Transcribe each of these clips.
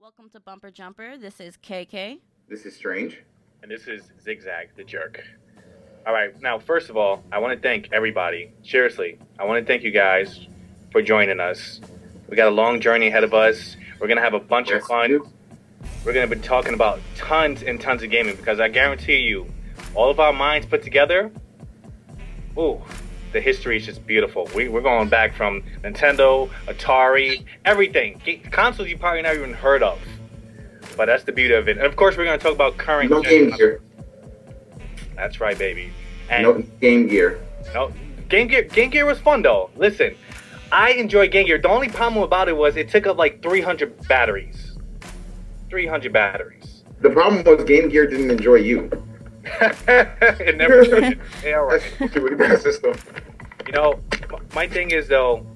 Welcome to Bumper Jumper. This is KK. This is Strange. And this is Zigzag, the jerk. All right, now, first of all, I want to thank everybody. Seriously, I want to thank you guys for joining us. We got a long journey ahead of us. We're going to have a bunch of fun. We're going to be talking about tons and tons of gaming because I guarantee you, all of our minds put together, ooh, the history is just beautiful. We're going back from Nintendo, Atari, everything. Consoles you probably never even heard of. But that's the beauty of it. And of course, we're going to talk about current... No Game Gear. That's right, baby. And no Game Gear. No, Game Gear was fun, though. Listen, I enjoy Game Gear. The only problem about it was it took up like 300 batteries. 300 batteries. The problem was Game Gear didn't enjoy you. It never did. Yeah, right. That's a really bad system. You know, my thing is, though,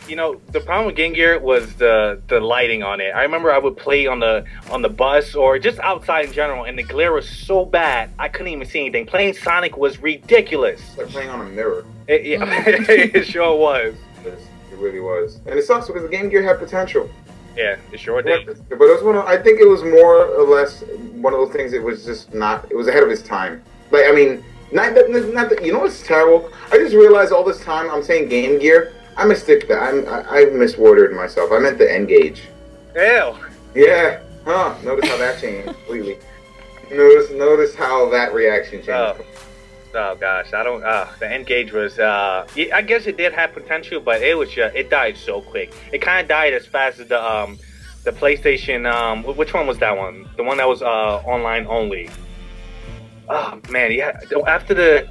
you know, the problem with Game Gear was the lighting on it. I remember I would play on the bus or just outside in general, and the glare was so bad I couldn't even see anything. Playing Sonic was ridiculous. It's like playing on a mirror. It sure was. It really was, and it sucks because the Game Gear had potential. Yeah, it sure did. But it was I think it was more or less one of those things. It was just not. It was ahead of its time. Like, I mean, not that. You know what's terrible? I just realized all this time I'm saying Game Gear. I mistook that. I misworded myself. I meant the N-Gage. Ew. Yeah. Huh. Notice how that changed completely. Notice how that reaction changed. Oh gosh, I don't. The N-Gage was. I guess it did have potential, but it was just. It died so quick. It kind of died as fast as the PlayStation. Which one was that one? The one that was online only. Oh man, yeah. After the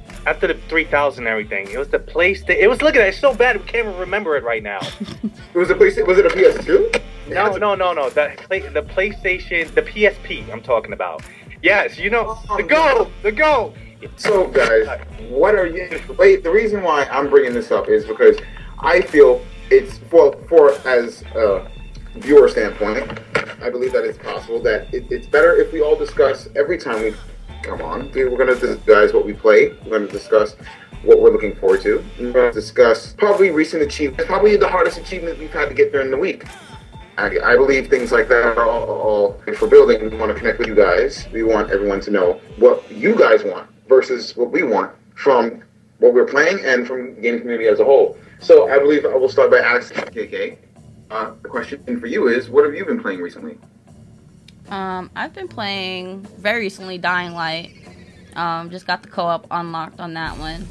3000 and everything, it was the PlayStation. It was, look at that. It's so bad we can't even remember it right now. It was a PlayStation. Was it a PS2? No. The PlayStation, the PSP. I'm talking about. Yes, you know the Go. So guys, what are you? Wait, the reason why I'm bringing this up is because I feel it's for as a viewer standpoint. I believe that it's possible that it's better if we all discuss every time we come on. We're going to discuss what we play. We're going to discuss what we're looking forward to. We're going to discuss probably recent achievements, probably the hardest achievement we've had to get during the week. I believe things like that are all for building. We want to connect with you guys. We want everyone to know what you guys want versus what we want from what we're playing and from the game community as a whole. So I believe I will start by asking KK. The question for you is, what have you been playing recently? I've been playing very recently Dying Light. Just got the co-op unlocked on that one.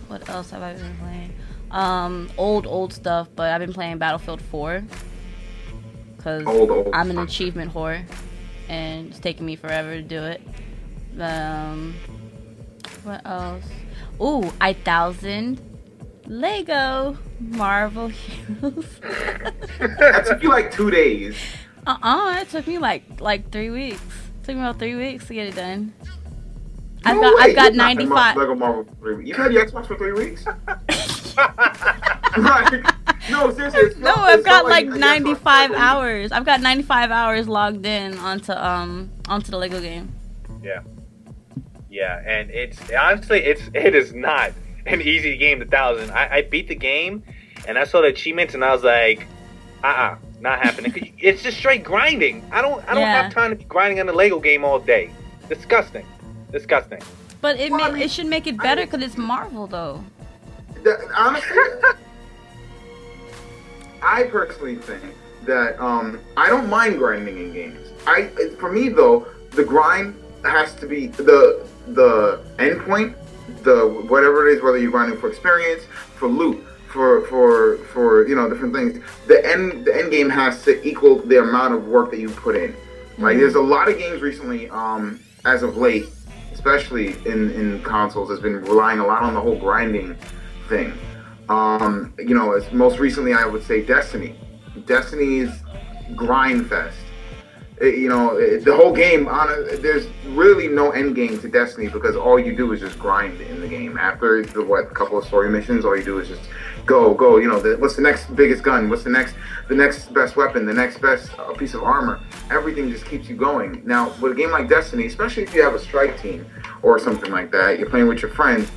What else have I been playing? Old stuff, but I've been playing Battlefield 4 because I'm an achievement whore and it's taking me forever to do it. What else? Ooh, 1000 Lego Marvel Heroes. That took you like 2 days. It took me like 3 weeks. It took me about 3 weeks to get it done. No I've got 95. Lego Marvel 3 weeks. You've had the Xbox for 3 weeks? Like, no, seriously. No, I've got like 95 hours. I've got 95 hours logged in onto the Lego game. Yeah, and it's honestly it is not an easy game. 1000. I beat the game, and I saw the achievements, and I was like, not happening. It's just straight grinding. I don't have time to be grinding on the Lego game all day. Disgusting. But it should make it better because it's Marvel, though. Honestly, I personally think that I don't mind grinding in games. For me though, the grind has to be the end point, whatever it is, whether you're grinding for experience, for loot, for you know, different things. The end game has to equal the amount of work that you put in. Like, there's a lot of games recently, as of late, especially in consoles, has been relying a lot on the whole grinding thing. You know, as most recently, I would say Destiny. Destiny's grind fest. You know, the whole game, there's really no end game to Destiny because all you do is just grind in the game. After the couple of story missions, all you do is just go. You know, what's the next biggest gun? What's the next best weapon? The next best piece of armor? Everything just keeps you going. Now, with a game like Destiny, especially if you have a strike team or something like that, you're playing with your friends.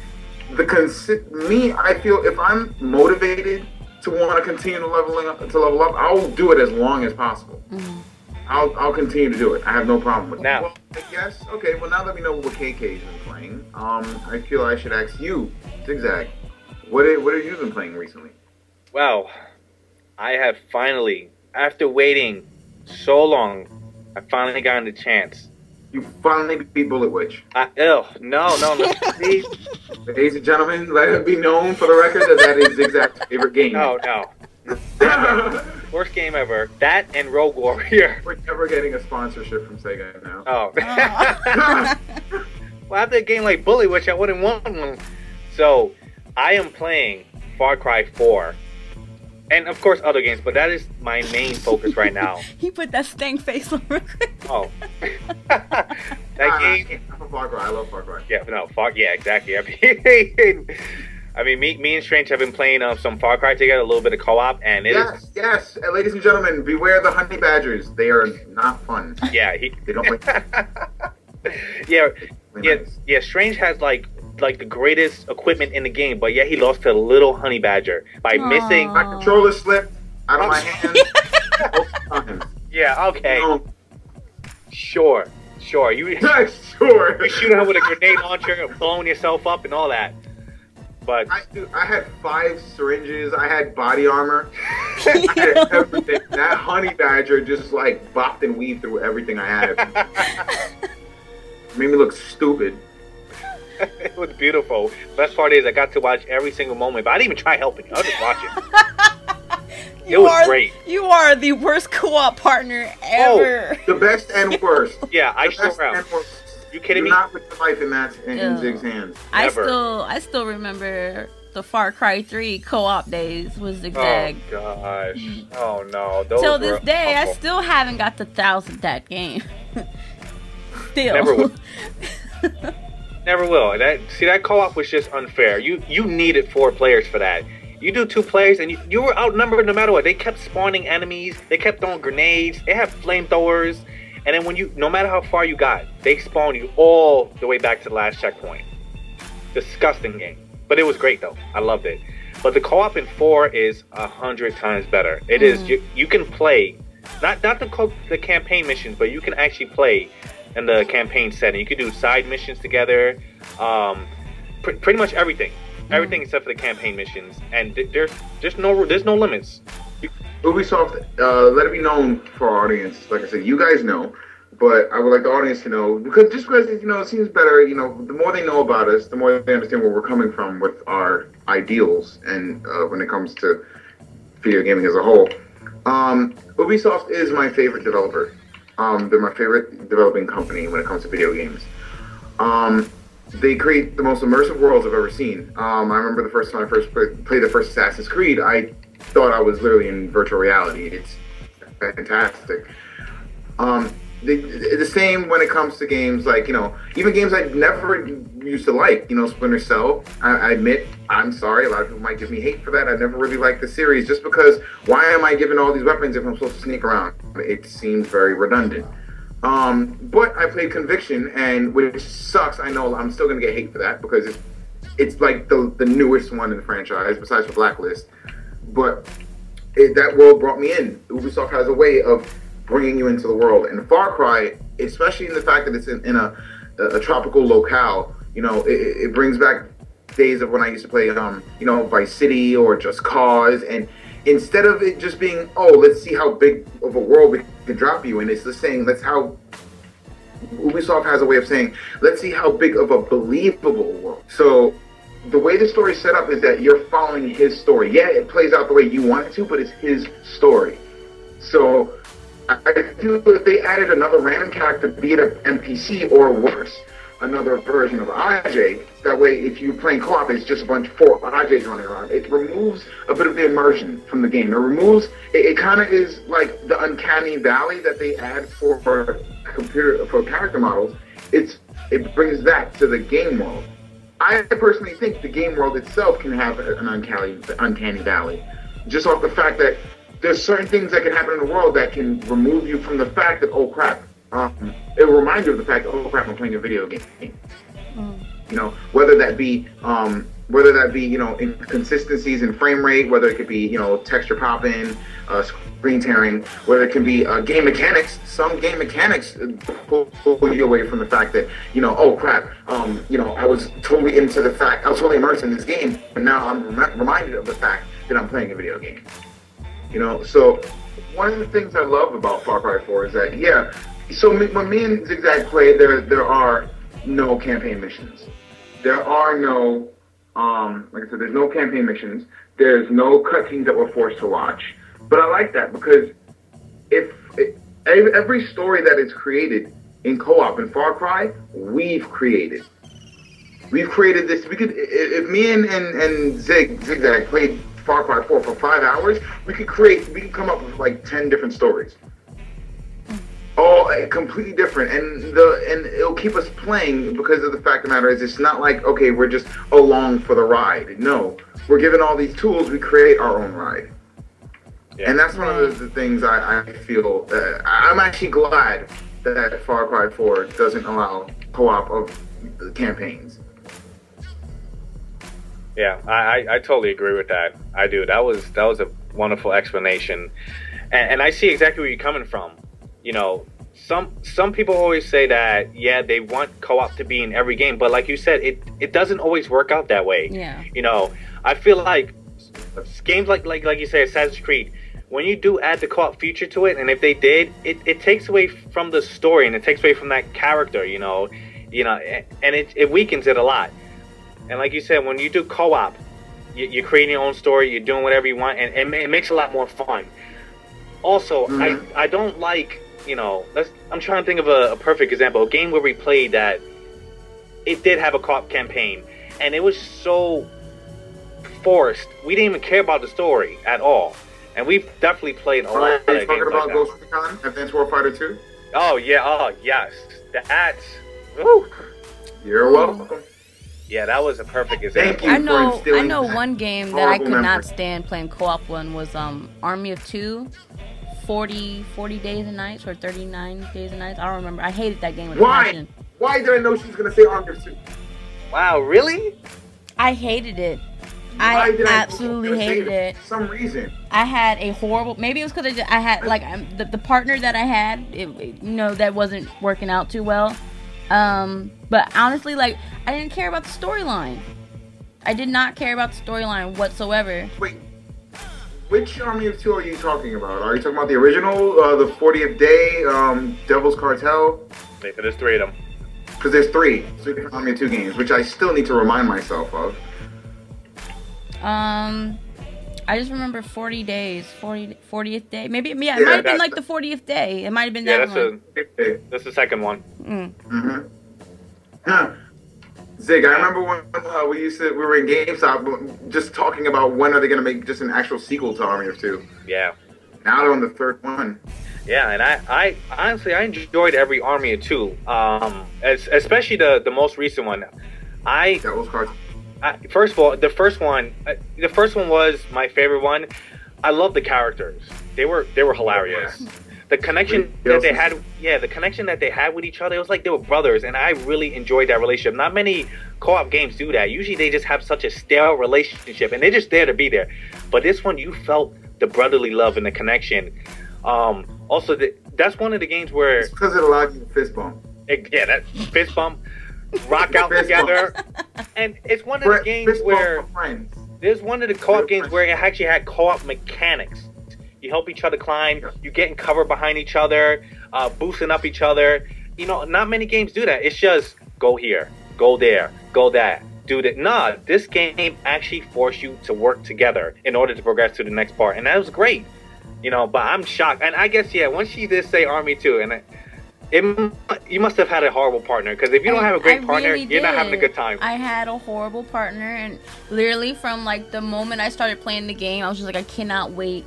I feel if I'm motivated to want to continue to level up, I'll do it as long as possible. Mm-hmm. I'll continue to do it. I have no problem with it. Now, well, I guess, okay, well, now that we know what KK's been playing, I feel I should ask you, Zigzag, what have you been playing recently? well, I have finally, after waiting so long, I finally gotten the chance. You finally beat Bullet Witch. No, please. Ladies and gentlemen, let it be known for the record that is Zigzag's favorite game. No. Worst game ever. That and Rogue Warrior. We're never getting a sponsorship from Sega now. Oh. Well, after a game like Bully, which I wouldn't want one. So, I am playing Far Cry 4. And, of course, other games, but that is my main focus right now. He put that stank face on real quick. Oh. That game... I'm a Far Cry. I love Far Cry. Yeah, exactly. I mean, me and Strange have been playing some Far Cry together, a little bit of co-op, and Yes. And ladies and gentlemen, beware the honey badgers. They are not fun. Yeah, They don't like yeah. Strange has like the greatest equipment in the game, but yet he lost to a little honey badger by missing. My controller slipped out of my hand both times. Yeah, okay. Sure. You Sure. you shoot her with a grenade launcher and blowing yourself up and all that. But I had 5 syringes. I had body armor. I had everything. That honey badger just like bopped and weaved through everything I had. Made me look stupid. it was beautiful. Best part is I got to watch every single moment, but I didn't even try helping you. I was just watching. It was great. You are the worst co-op partner ever. The best and worst. Yeah, I sure am. You kidding me? Do not put your life in Zig's hands. I still remember the Far Cry 3 co-op days with Zigzag. Oh gosh. Oh no. Those Till this were day, awful. I still haven't got the 1,000 that game. Still. Never will. Never will. That co-op was just unfair. You needed 4 players for that. You do 2 players and you were outnumbered no matter what. They kept spawning enemies. They kept throwing grenades. They had flamethrowers. And then no matter how far you got, they spawned you all the way back to the last checkpoint. Disgusting game. But it was great though. I loved it. But the co-op in 4 is 100 times better. It is. You can play, not the campaign missions, but you can actually play in the campaign setting. You can do side missions together. Pretty much everything. Everything except for the campaign missions. And there's no limits. Ubisoft, let it be known for our audience. Like I said, you guys know, but I would like the audience to know because it seems better. The more they know about us, the more they understand where we're coming from with our ideals and when it comes to video gaming as a whole. Ubisoft is my favorite developer. They're my favorite developing company when it comes to video games. They create the most immersive worlds I've ever seen. I remember the first time I played the first Assassin's Creed, I thought I was literally in virtual reality. It's fantastic. The same when it comes to games like, even games I never used to like, Splinter Cell. I admit, I'm sorry, a lot of people might give me hate for that. I never really liked the series just because why am I given all these weapons if I'm supposed to sneak around? It seems very redundant. But I played Conviction, and which sucks. I know I'm still going to get hate for that because it's like the newest one in the franchise besides for Blacklist. But that world brought me in. Ubisoft has a way of bringing you into the world. And Far Cry, especially in the fact that it's in a tropical locale, it brings back days of when I used to play, Vice City or Just Cause. And instead of it just being, let's see how big of a world we can drop you in, it's just saying, Ubisoft has a way of saying, let's see how big of a believable world. So the way the story's set up is that you're following his story. Yeah, it plays out the way you want it to, but it's his story. So I feel if they added another random character, be it an NPC or worse, another version of Ajay, that way if you're playing co-op, it's just a bunch of 4 Ajays running around. It removes a bit of the immersion from the game. It kind of is like the uncanny valley that they add for character models. It brings that to the game world. I personally think the game world itself can have an uncanny valley, just off the fact that there's certain things that can happen in the world that can remove you from the fact that, oh crap, it will remind you of the fact that, oh crap, I'm playing a video game. Whether that be whether that be, inconsistencies in frame rate, whether it could be, texture popping, screen tearing, whether it can be game mechanics. Some game mechanics pull you away from the fact that, oh crap, I was totally immersed in this game, but now I'm reminded of the fact that I'm playing a video game. So one of the things I love about Far Cry 4 is that, so when me and Zigzag play, there are no campaign missions. There are no, like I said, there's no campaign missions. There's no cutscenes that we're forced to watch. But I like that because every story that is created in co-op in Far Cry, we've created. We've created this. We could, if me and Zigzag played Far Cry 4 for 5 hours, we could come up with like 10 different stories. All completely different, and it'll keep us playing because of the fact of the matter is it's not like, okay, we're just along for the ride. No, we're given all these tools, we create our own ride. Yeah. And that's one of the things I feel, I'm actually glad that Far Cry 4 doesn't allow co-op of campaigns. Yeah, I totally agree with that. I do. That was a wonderful explanation, and I see exactly where you're coming from. Some people always say that, they want co-op to be in every game, but like you said, it doesn't always work out that way. Yeah. I feel like games like you say, Assassin's Creed, when you do add the co-op feature to it, and if they did, it takes away from the story and it takes away from that character, and it weakens it a lot. And like you said, when you do co-op, you're creating your own story, you're doing whatever you want, and it makes it a lot more fun. Also, I don't like, I'm trying to think of a perfect example. A game where we played that it did have a co-op campaign, and it was so forced. We didn't even care about the story at all. And we've definitely played a lot of games like that. Are you talking about Ghost Recon Advanced Warfighter 2? Oh, yeah. Oh, yes. That's... Woo! You're welcome. Yeah, that was a perfect example. Thank you I know one game that I could not stand playing co-op one was Army of Two. 40 days and nights or 39 days and nights. I don't remember. I hated that game with passion. Why did I know she was going to say Army of Two? Wow, really? I hated it. I absolutely hated it. For some reason. I had a horrible... Maybe it was because I had, like, the partner that I had, that wasn't working out too well. But honestly, like, I didn't care about the storyline. I did not care about the storyline whatsoever. Wait. Which Army of Two are you talking about? Are you talking about the original, the 40th Day, Devil's Cartel? There's 3 of them. Because there's 3 different Army of Two games, which I still need to remind myself of. I just remember 40 days, 40th Day. Maybe, it might have been like the 40th Day. It might have been that one. That's the second one. Zig, I remember when we were in GameStop just talking about when are they going to make just an actual sequel to Army of Two. Yeah. Now they're on the 3rd one. Yeah, and I honestly enjoyed every Army of Two, especially the most recent one. That was hard. First of all, the first one was my favorite one. I love the characters. They were hilarious. The connection that they had with each other, it was like they were brothers, and I really enjoyed that relationship. Not many co-op games do that. Usually they just have such a stale relationship, and they're just there to be there. But this one, you felt the brotherly love and the connection. Also, that's one of the games where... It's because it allowed you to fist bump. That fist bump, rock out together. And it's one of the games where... There's one of the co-op games where it actually had co-op mechanics. You help each other climb. You get in cover behind each other, boosting up each other. Not many games do that. It's just go here, go there, go that, do that. Nah, this game actually forced you to work together in order to progress to the next part, and that was great. But I'm shocked. And I guess once she did say Army 2, and you must have had a horrible partner, because if you don't have a great partner, really you're not having a good time. I had a horrible partner, and literally from like the moment I started playing the game, I was just like, I cannot wait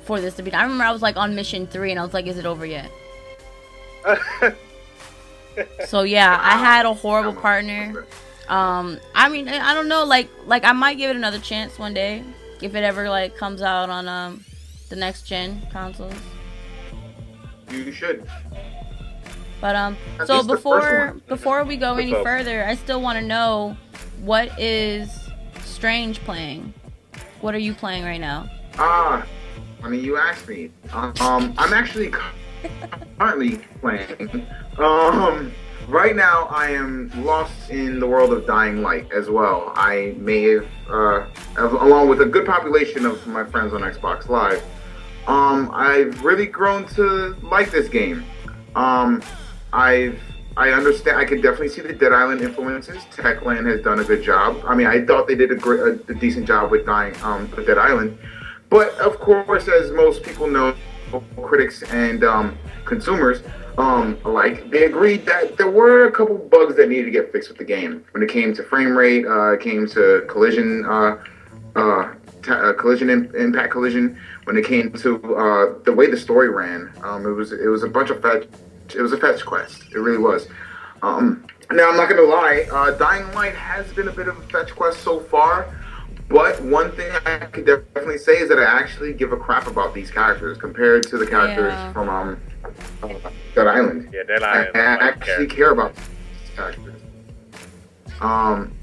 for this to be done. I remember I was like on mission 3 and I was like, is it over yet? So yeah, I had a horrible partner. I mean, I don't know, like I might give it another chance one day if it ever like comes out on the next gen consoles. You should. But so before we go any further, I still want to know, what is Strange playing? What are you playing right now? I mean, you asked me. I'm actually currently playing. Right now I am lost in the world of Dying Light as well. I may have, along with a good population of my friends on Xbox Live, I've really grown to like this game. I understand. I can definitely see the Dead Island influences. Techland has done a good job. I mean, I thought they did a decent job with with Dead Island, but of course, as most people know, critics and consumers alike, they agreed that there were a couple bugs that needed to get fixed with the game when it came to frame rate, it came to collision, impact collision. When it came to the way the story ran, it was a bunch of fetch. It was a fetch quest. It really was. Now, I'm not going to lie. Dying Light has been a bit of a fetch quest so far. But one thing I could definitely say is that I actually give a crap about these characters compared to the characters from Dead Island. Yeah, Dead Island. I actually care about these characters.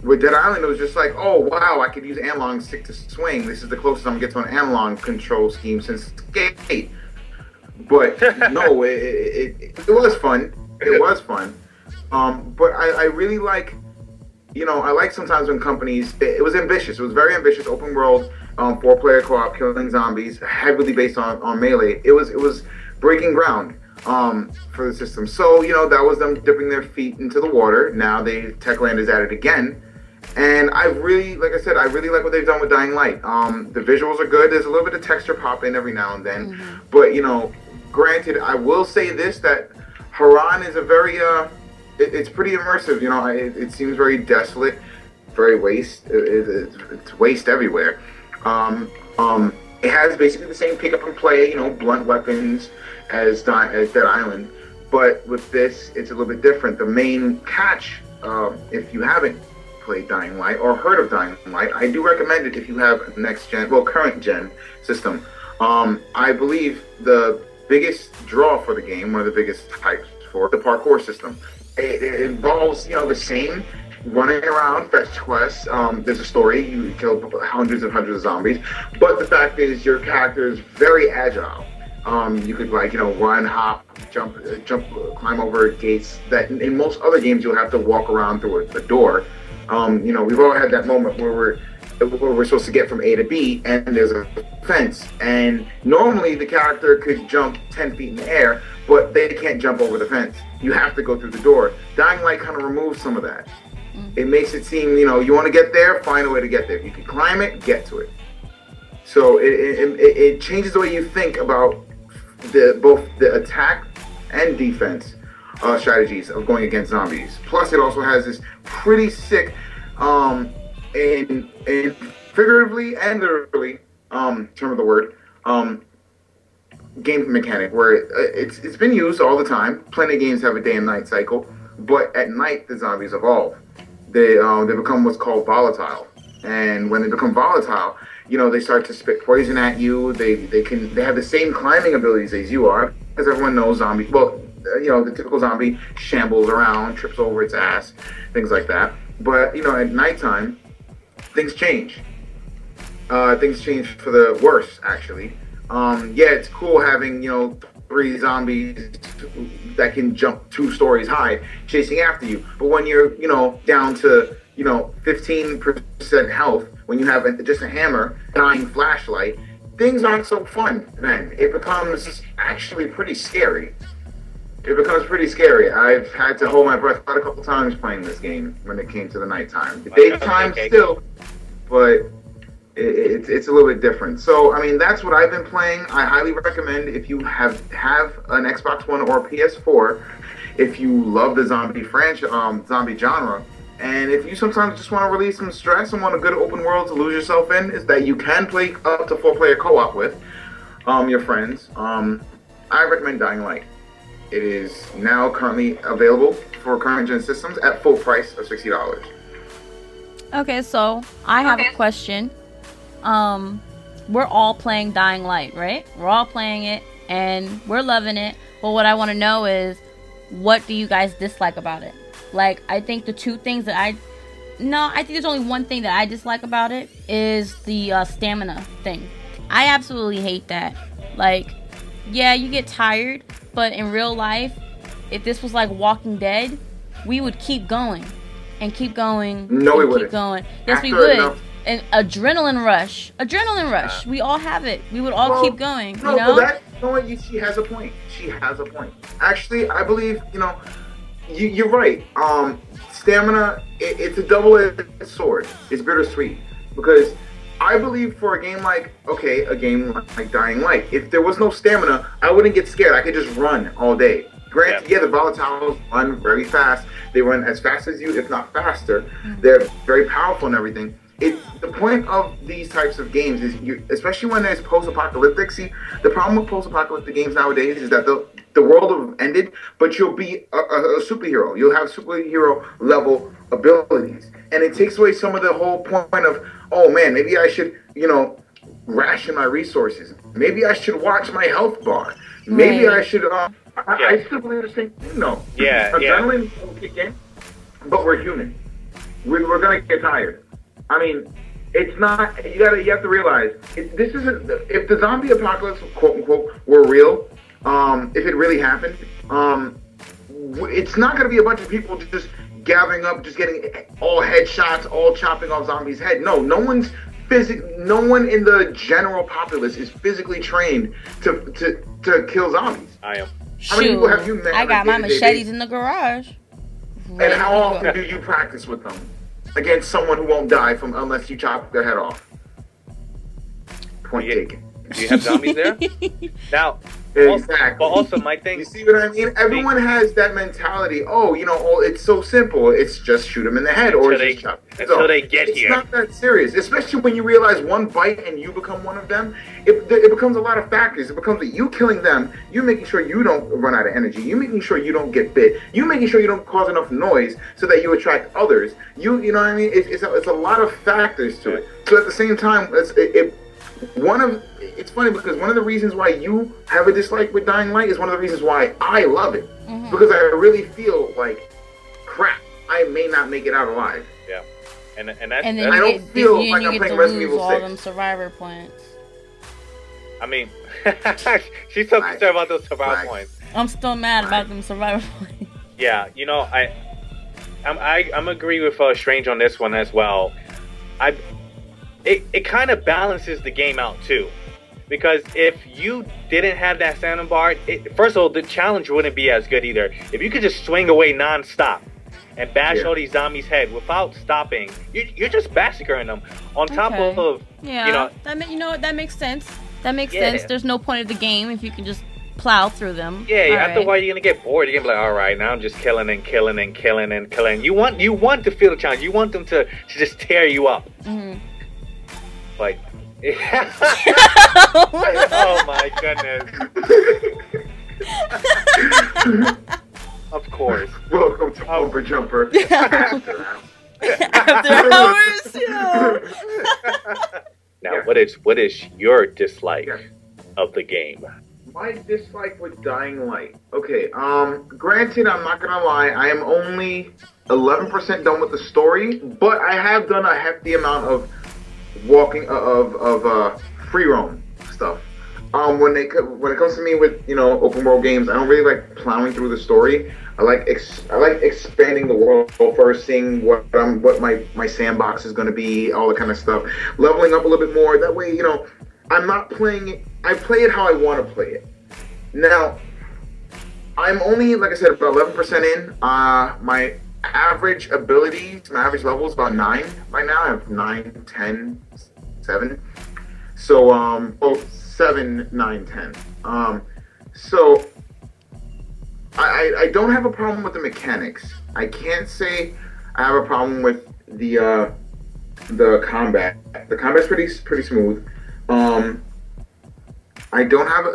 With Dead Island, it was just like, oh, wow, I could use analog stick to swing. This is the closest I'm going to get to an analog control scheme since Skate. But no, it was fun. It was fun. But I really like, I like sometimes when companies, it was ambitious. It was very ambitious, open world, 4-player co-op, killing zombies, heavily based on melee. It was breaking ground for the system. So, that was them dipping their feet into the water. Now Techland is at it again. And I really, like I said, I really like what they've done with Dying Light. The visuals are good. There's a little bit of texture pop in every now and then. Mm-hmm. But, granted, I will say this, that Haran is a very, it's pretty immersive. It seems very desolate, very waste. It's waste everywhere. It has basically the same pick up and play, blunt weapons as Dead Island. But with this, it's a little bit different. The main catch, if you haven't played Dying Light or heard of Dying Light, I do recommend it if you have a current gen system. I believe the biggest draw for the game, one of the biggest types for the parkour system. It involves, the same running around, fetch quests. There's a story, you kill hundreds of zombies, but the fact is your character is very agile. You could run, hop, jump, climb over gates that in most other games you'll have to walk around through a door. We've all had that moment where we're supposed to get from A to B and there's a fence, and normally the character could jump 10 feet in the air, but they can't jump over the fence. You have to go through the door. Dying Light kind of removes some of that. It makes it seem, you want to get there, find a way to get there. If you can climb it, get to it. So it changes the way you think about both the attack and defense strategies of going against zombies. Plus, it also has this pretty sick, in figuratively and literally, term of the word, game mechanic where it's been used all the time. Plenty of games have a day and night cycle, but at night the zombies evolve. They become what's called volatile, and when they become volatile, they start to spit poison at you. They have the same climbing abilities as you are, as everyone knows. Zombies, well, the typical zombie shambles around, trips over its ass, things like that. But at nighttime, things change. Things change for the worse, actually. It's cool having 3 zombies that can jump 2 stories high chasing after you. But when you're down to 15% health, when you have just a hammer, dying flashlight, things aren't so fun. Then it becomes actually pretty scary. It becomes pretty scary. I've had to hold my breath quite a couple times playing this game when it came to the nighttime. The daytime still, but it's a little bit different. So, I mean, that's what I've been playing. I highly recommend if you have an Xbox One or a PS4, if you love the zombie zombie genre, and if you sometimes just want to release some stress and want a good open world to lose yourself in, is that you can play up to 4-player co-op with your friends. I recommend Dying Light. It is now currently available for current gen systems at full price of $60. Okay, so I have a question. We're all playing Dying Light, right? We're all playing it and we're loving it. But what I want to know is, what do you guys dislike about it? Like, I think the two things that No, I think there's only one thing that I dislike about it is the stamina thing. I absolutely hate that. Like, yeah, you get tired, but in real life, if this was like Walking Dead, we would keep going and keep going. No, we wouldn't. Keep going. Yes, After we would. enough. An adrenaline rush. We all have it. We would all keep going. No, you know? but that, you know what? She has a point. She has a point. Actually, I believe, you know, you're right. Stamina, it's a double-edged sword. It's bittersweet because I believe for a game like Dying Light, if there was no stamina, I wouldn't get scared. I could just run all day. Granted, yeah, the volatiles run very fast. They run as fast as you, if not faster. They're very powerful and everything. The point of these types of games is, especially when there's post-apocalyptic. See, the problem with post-apocalyptic games nowadays is that the world will have ended, but you'll be a superhero. You'll have superhero level abilities, and it takes away some of the whole point of, oh man, maybe I should, you know, ration my resources. Maybe I should watch my health bar. Maybe I should. I still believe the same thing, though. Yeah, adrenaline will kick in, but we're human. We're gonna get tired. I mean, it's not. You have to realize this isn't. If the zombie apocalypse, quote unquote, were real, if it really happened, it's not gonna be a bunch of people just gathering up, just getting all headshots, all chopping off zombies' head. No one in the general populace is physically trained to kill zombies. I am. How many people have you met? I got my machetes in the garage. And how often do you practice with them against someone who won't die unless you chop their head off? Point taken. Do you have zombies there? Now, exactly. But also, my thing. You see what I mean? Everyone has that mentality. Oh, you know, it's so simple. It's just shoot them in the head or just chop. Until they get here. It's not that serious, especially when you realize one bite and you become one of them. It becomes a lot of factors. It becomes you killing them, you making sure you don't run out of energy, you making sure you don't get bit, you making sure you don't cause enough noise so that you attract others. You know what I mean? It's a lot of factors to it. So at the same time, it's funny because one of the reasons why you have a dislike with Dying Light is one of the reasons why I love it. Because I really feel like, crap, I may not make it out alive. Yeah. And then I don't feel like I'm playing Resident Evil 6. all them survivor points. I mean, she's so concerned about those survival points. I'm still mad about them survival points. Yeah, you know, I'm agree with Strange on this one as well. It kind of balances the game out too, because if you didn't have that stamina bar, first of all, the challenge wouldn't be as good either. If you could just swing away non-stop and bash all these zombies' head without stopping, you're just massacring them. On top of that makes sense. That makes sense. There's no point of the game if you can just plow through them. Yeah, after a while you're gonna get bored. You're gonna be like, all right, now I'm just killing and killing and killing and killing. You want to feel the challenge. You want them to just tear you up. Like, oh my goodness. Of course. Welcome to Over Jumper. After hours. Now, what is your dislike of the game? My dislike with Dying Light. Okay, granted, I'm not gonna lie, I am only 11% done with the story, but I have done a hefty amount of walking of free roam stuff. When it comes to me with open world games, I don't really like plowing through the story. I like expanding the world first, seeing what my sandbox is going to be, all that kind of stuff, leveling up a little bit more. That way, I'm not playing it. I play it how I want to play it. Now, I'm only, like I said, about 11% in. My average abilities, my average level is about 9 right now. I have 9, 10, 7. So, 7, 9, 10. So, I don't have a problem with the mechanics. I can't say I have a problem with the combat. The combat's pretty smooth. I don't have.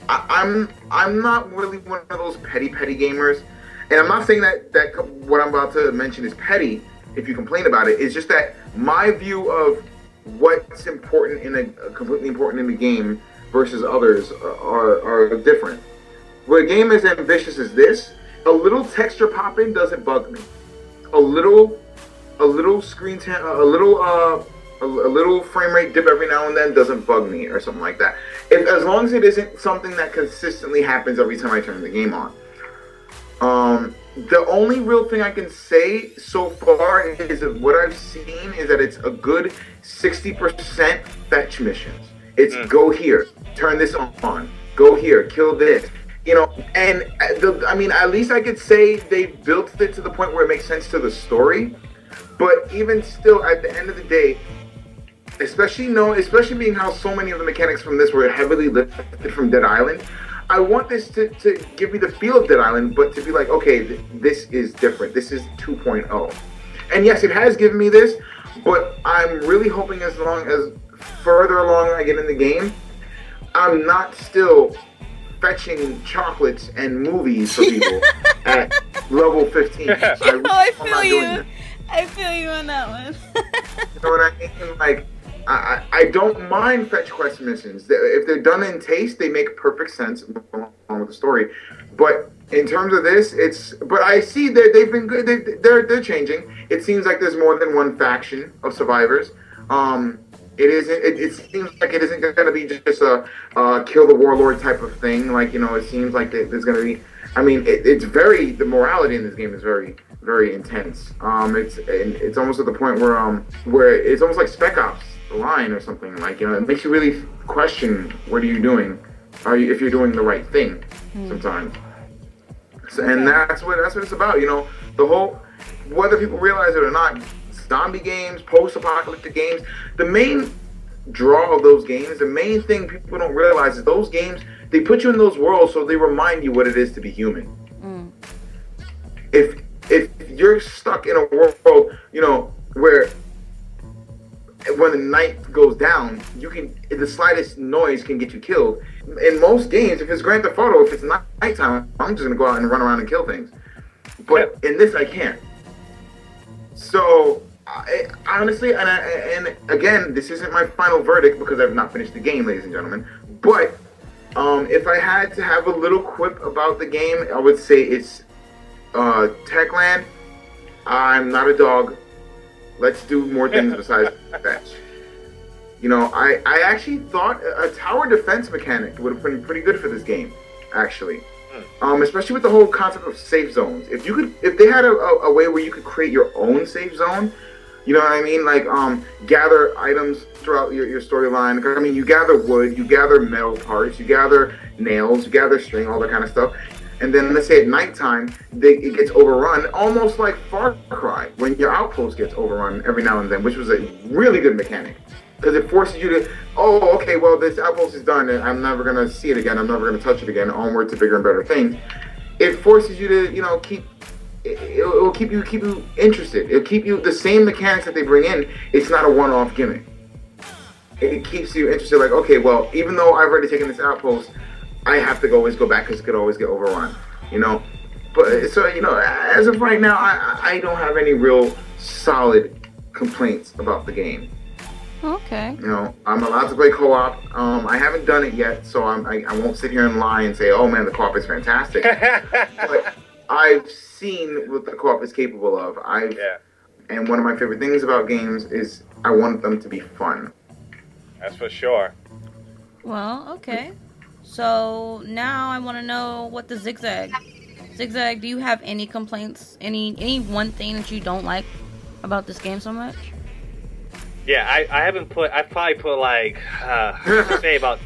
I'm not really one of those petty gamers, and I'm not saying that what I'm about to mention is petty. If you complain about it, it's just that my view of what's important completely important in the game versus others are different. When a game as ambitious as this, a little texture popping doesn't bug me. A little a little a little frame rate dip every now and then doesn't bug me or something like that. As long as it isn't something that consistently happens every time I turn the game on. The only real thing I can say so far is that what I've seen is that it's a good 60% fetch missions. It's go here, turn this on, go here, kill this. You know, and I mean, at least I could say they built it to the point where it makes sense to the story. But even still, at the end of the day, especially being how so many of the mechanics from this were heavily lifted from Dead Island, I want this to give me the feel of Dead Island, but to be like, okay, this is different. This is 2.0. And yes, it has given me this, but I'm really hoping as further along I get in the game, I'm not still fetching chocolates and movies for people at level 15. I feel you. I feel you on that one. You know what I mean? Like, I don't mind fetch quest missions. If they're done in taste, they make perfect sense along with the story. But in terms of this, but I see that they've been good. They're changing. It seems like there's more than one faction of survivors. It seems like it isn't going to be just a kill the warlord type of thing. Like, you know, it seems like there's going to be. I mean, the morality in this game is very, very intense. It's almost at the point where it's almost like Spec Ops: The Line or something. Like, you know, it makes you really question what are you doing, if you're doing the right thing sometimes. So, and that's what it's about. You know, the whole, whether people realize it or not, zombie games, post-apocalyptic games, the main draw of those games, the main thing people don't realize is those games, they put you in those worlds so they remind you what it is to be human. If you're stuck in a world, you know, where when the night goes down, the slightest noise can get you killed. In most games, if it's Grand Theft Auto, if it's nighttime, I'm just gonna go out and run around and kill things. But in this, I can't. So honestly, and again, this isn't my final verdict because I've not finished the game, ladies and gentlemen. But if I had to have a little quip about the game, I would say it's Techland. I'm not a dog. Let's do more things besides fetch. You know, I actually thought a tower defense mechanic would have been pretty good for this game, actually. Especially with the whole concept of safe zones. If they had a way where you could create your own safe zone, you know what I mean? Like, gather items throughout your storyline. I mean, you gather wood, you gather metal parts, you gather nails, you gather string, all that kind of stuff. And then let's say at nighttime, it gets overrun, almost like Far Cry, when your outpost gets overrun every now and then, which was a really good mechanic. Because it forces you to, oh, okay, well, this outpost is done, and I'm never going to see it again, I'm never going to touch it again, onward to bigger and better things. It forces you to, you know, it'll keep you interested. It'll keep you, the same mechanics that they bring in, it's not a one-off gimmick. It keeps you interested, like, okay, well, even though I've already taken this outpost, I have to always go back because it could always get overrun, you know? But, so, you know, as of right now, I don't have any real solid complaints about the game. Okay. You know, I'm allowed to play co-op. I haven't done it yet, so I won't sit here and lie and say, oh man, the co-op is fantastic. But I've seen what the co-op is capable of. And one of my favorite things about games is I want them to be fun. That's for sure. Well, okay. So now I want to know what the Zigzag. Zigzag, do you have any complaints? Any one thing that you don't like about this game so much? Yeah, I've probably put like, say about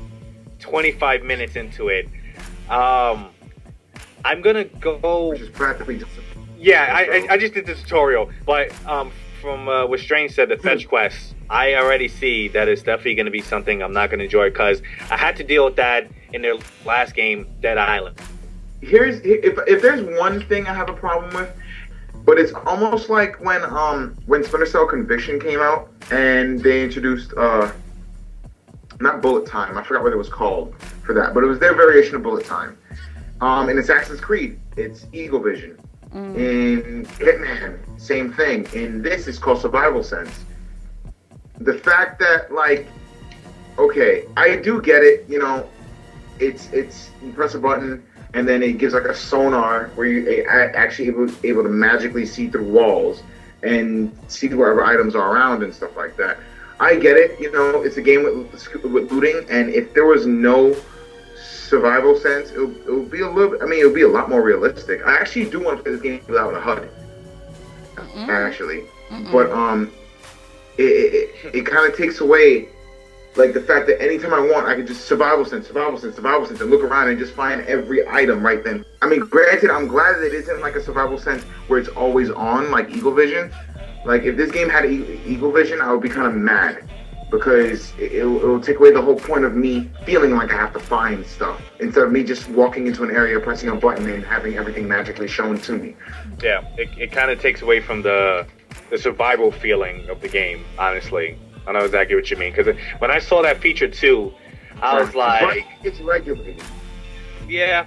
25 minutes into it. I'm gonna go. Which is practically just. Yeah, I just did the tutorial, but from what Strange said, the fetch quests, I already see that it's definitely gonna be something I'm not gonna enjoy because I had to deal with that in their last game, Dead Island. If there's one thing I have a problem with. But it's almost like when Splinter Cell Conviction came out and they introduced not bullet time, I forgot what it was called for that, but it was their variation of bullet time. In Assassin's Creed, it's Eagle Vision. In Hitman, same thing. In this, it's called Survival Sense. The fact that, like, okay, I do get it. You know, it's you press a button. And then it gives like a sonar where you actually able to magically see through walls and see wherever items are around and stuff like that. I get it, you know, it's a game with looting, and if there was no survival sense, it would be a little. I mean, it would be a lot more realistic. I actually do want to play this game without a HUD, actually, but it kind of takes away like the fact that anytime I want, I can just survival sense, and look around and just find every item right then. I mean, granted, I'm glad that it isn't like a survival sense where it's always on, like Eagle Vision. Like, if this game had Eagle Vision, I would be kind of mad, because it'll take away the whole point of me feeling like I have to find stuff, instead of me just walking into an area, pressing a button, and having everything magically shown to me. Yeah, it kind of takes away from the survival feeling of the game, honestly. I know exactly what you mean, because when I saw that feature too, I was like... It's regulated. Yeah,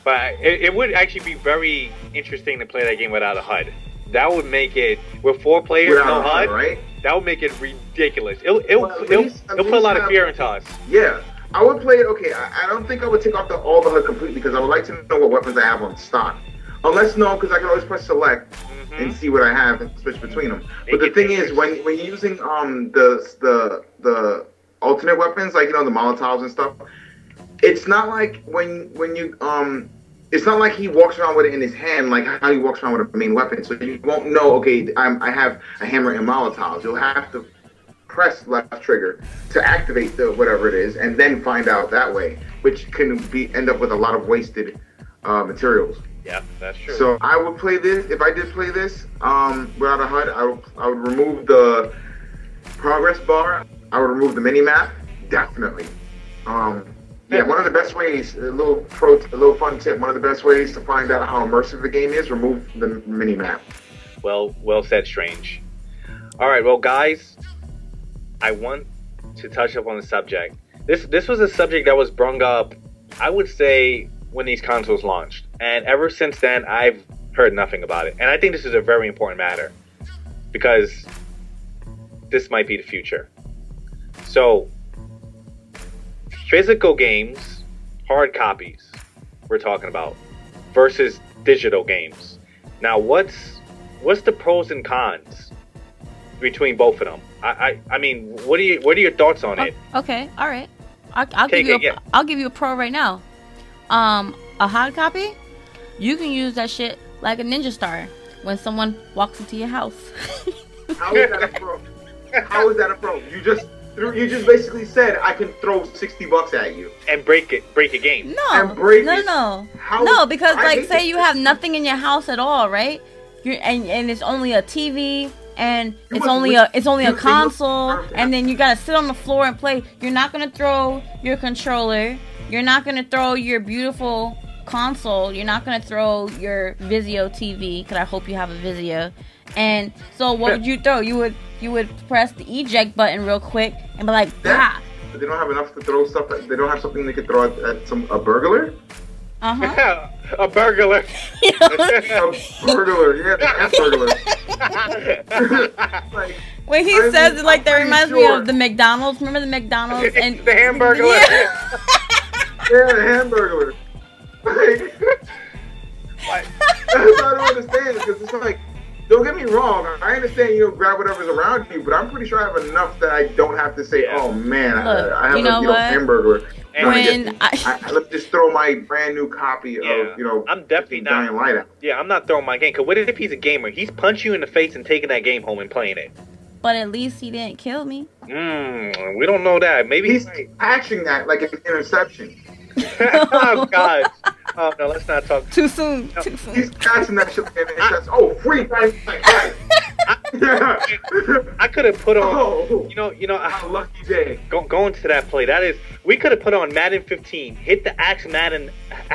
but it would actually be very interesting to play that game without a HUD. That would make it, with 4 players, no HUD, right? That would make it ridiculous. It'll put a lot of fear into us. Yeah, I would play it. Okay, I don't think I would take off all the HUD completely, because I would like to know what weapons I have on stock. Unless because I can always press select and see what I have and switch between them. But the thing is, when you're using the alternate weapons, like, you know, the Molotovs and stuff, it's not like when you it's not like he walks around with it in his hand, like how he walks around with a main weapon. So you won't know, okay, I have a hammer and Molotovs. You'll have to press left trigger to activate the whatever it is, and then find out that way, which can end up with a lot of wasted materials. Yeah, that's true. So I would play this, if I did play this without a HUD, I would remove the progress bar. I would remove the mini map, definitely. Yeah, one of the best ways, a little fun tip, one of the best ways to find out how immersive the game is, remove the mini-map. Well said, Strange. All right, well, guys, I want to touch up on the subject. This was a subject that was brung up, I would say, when these consoles launched. And ever since then, I've heard nothing about it. And I think this is a very important matter, because this might be the future. So, physical games, hard copies, we're talking about, versus digital games. Now, what's the pros and cons between both of them? I mean, what are your thoughts on it? Okay, all right. I'll give you a pro right now. A hard copy, you can use that shit like a ninja star when someone walks into your house. How is that a pro? How is that a pro? You just basically said I can throw $60 at you and break a game. No, because like, say you have nothing in your house at all, right? And it's only a TV and it's only a console, and then you gotta sit on the floor and play. You're not gonna throw your controller. You're not gonna throw your beautiful console. You're not gonna throw your Vizio TV, because I hope you have a Vizio. And so what would you throw? You would press the eject button real quick and be like, bah! But they don't have enough to throw stuff. They don't have something they could throw at a burglar? Uh-huh. A burglar. A burglar, yeah, a burglar. Like, when he says it like that, reminds me of the McDonald's. Remember the McDonald's? And the Hamburglar. Yeah, the Hamburglar. Like, that's what I don't understand, because it's like, don't get me wrong, I understand you grab whatever's around you, but I'm pretty sure I have enough that I don't have to say, oh man, look, I have a hamburger. When let me just throw my brand new copy of, I'm definitely not Dying Light out. Yeah, I'm not throwing my game, because what if he's a gamer? He's punching you in the face and taking that game home and playing it. But at least he didn't kill me. We don't know that. Maybe he's patching that like an interception. Oh God! Oh no, let's not talk. Too soon. No. Too soon. He's catching that shit and it says, "Oh, free!" I could have put on. You know. A lucky day. Going to that play. That is, we could have put on Madden 15, hit the Axe Madden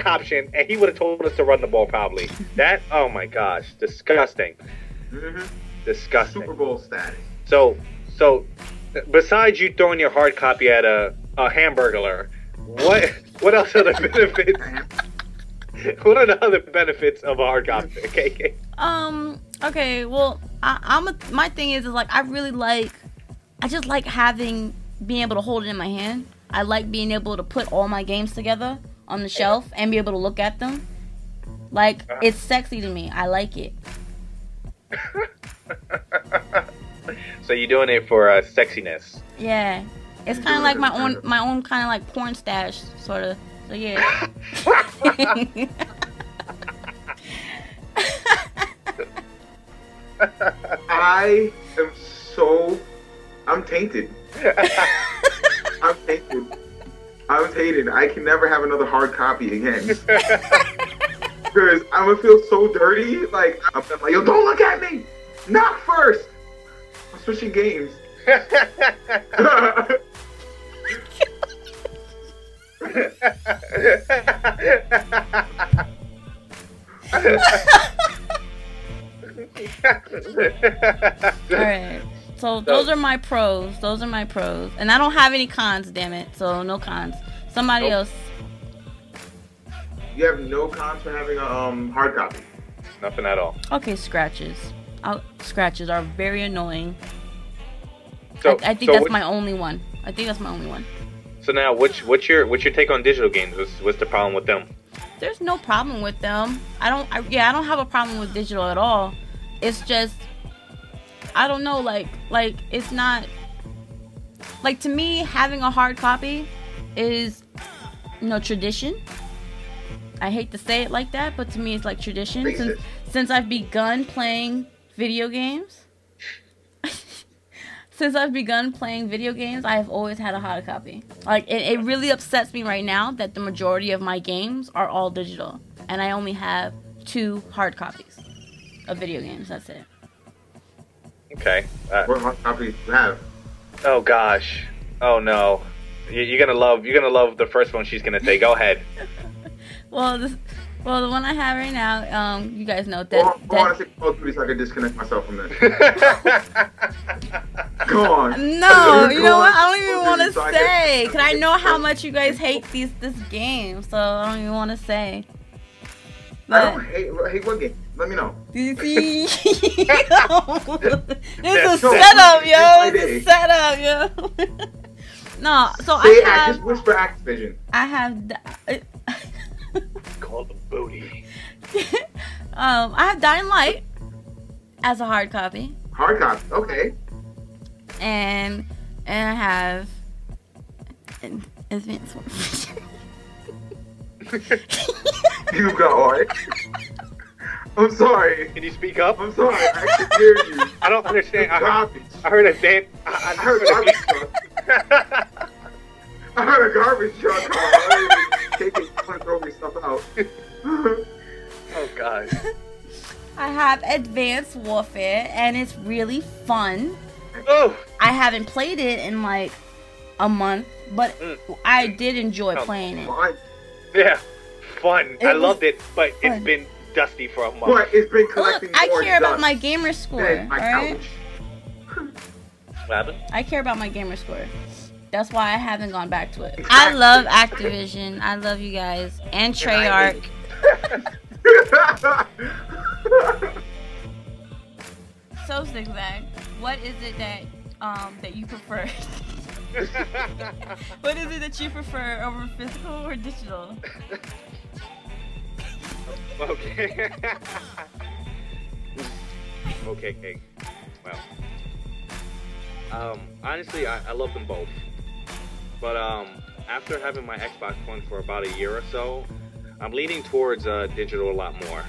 option, and he would have told us to run the ball probably. That. Oh my gosh, disgusting. Disgusting. Super Bowl status. So, besides you throwing your hard copy at a Hamburglar, what else are the benefits? What are the other benefits of a hard copy? Okay. Okay. Well, my thing is like I just like being able to hold it in my hand. I like being able to put all my games together on the shelf and be able to look at them. Like, it's sexy to me. I like it. So you're doing it for sexiness. Yeah, it's kind of like my own kind of like porn stash, sort of. So yeah. I'm tainted. I'm tainted. I can never have another hard copy again. Because I'm gonna feel so dirty. Like, I'm like, yo, don't look at me! Not first! I'm switching games. Alright. So those are my pros. Those are my pros. And I don't have any cons, damn it. So no cons. Somebody else. You have no cons for having a hard copy? Nothing at all. Okay, scratches. Scratches are very annoying. So, I think that's my only one. I think that's my only one. So now, what's your take on digital games? What's the problem with them? There's no problem with them. I don't have a problem with digital at all. It's just, I don't know, like it's not, like, to me, having a hard copy is, tradition. I hate to say it like that, but to me it's like tradition. Since I've begun playing video games, I have always had a hard copy. Like, it really upsets me right now that the majority of my games are all digital, and I only have 2 hard copies of video games. That's it. Okay. What hard copies do you have? Oh gosh. Oh no. You're gonna love the first one she's gonna say. Go ahead. Well, the one I have right now, you guys know that. I want to say Call of Duty so I can disconnect myself from this. Go on. No, you know what? I don't even want to say, because I know how much you guys hate this game, so I don't even want to say. But I don't hate what game? Let me know. It's a setup, yo. It's a setup, yo. No, so just whisper Activision. I have. Call the booty. I have Dying Light as a hard copy. Hard copy, okay. And I have Advanced Warfare. You got art. I'm sorry. Can you speak up? I'm sorry. I can hear you. I don't understand. I heard advanced. I heard garbage truck. I heard a garbage truck. Taking throw me stuff out. Oh god. I have Advanced Warfare, and it's really fun. Oh. I haven't played it in like a month, but I did enjoy playing it. Fun. Yeah, fun. I loved it, but it's been dusty for a month. But it's been collecting. Look, I care about my gamer score. Right? What happened? I care about my gamer score. That's why I haven't gone back to it. I love Activision. I love you guys. And Treyarch. So, Zigzag, what is it that you prefer? What is it that you prefer over physical or digital? Okay. Okay. Well. Honestly, I love them both. But after having my Xbox One for about a year or so, I'm leaning towards digital a lot more.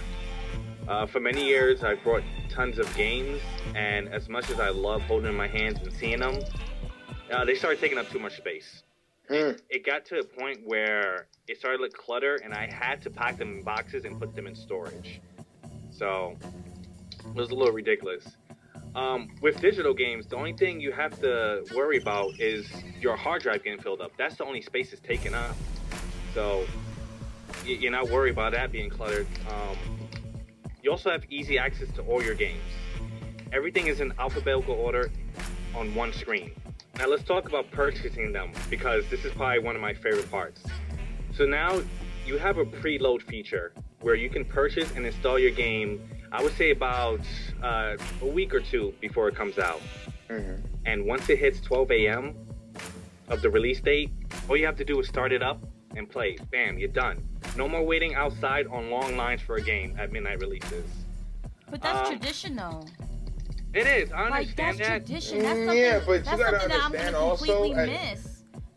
For many years, I brought tons of games, and as much as I love holding in my hands and seeing them, they started taking up too much space. It got to a point where it started to look clutter, and I had to pack them in boxes and put them in storage. So it was a little ridiculous. With digital games, the only thing you have to worry about is your hard drive getting filled up. That's the only space it's taken up. So you're not worried about that being cluttered. You also have easy access to all your games. Everything is in alphabetical order on one screen. Now let's talk about purchasing them, because this is probably one of my favorite parts. So now you have a preload feature where you can purchase and install your game, I would say about a week or 2 before it comes out. And once it hits 12 a.m. of the release date, all you have to do is start it up and play. Bam, you're done. No more waiting outside on long lines for a game at midnight releases. But that's traditional. It is. I Like, understand that's that. tradition. That's something, Yeah, but you that's gotta something that I'm understand gonna completely also, miss.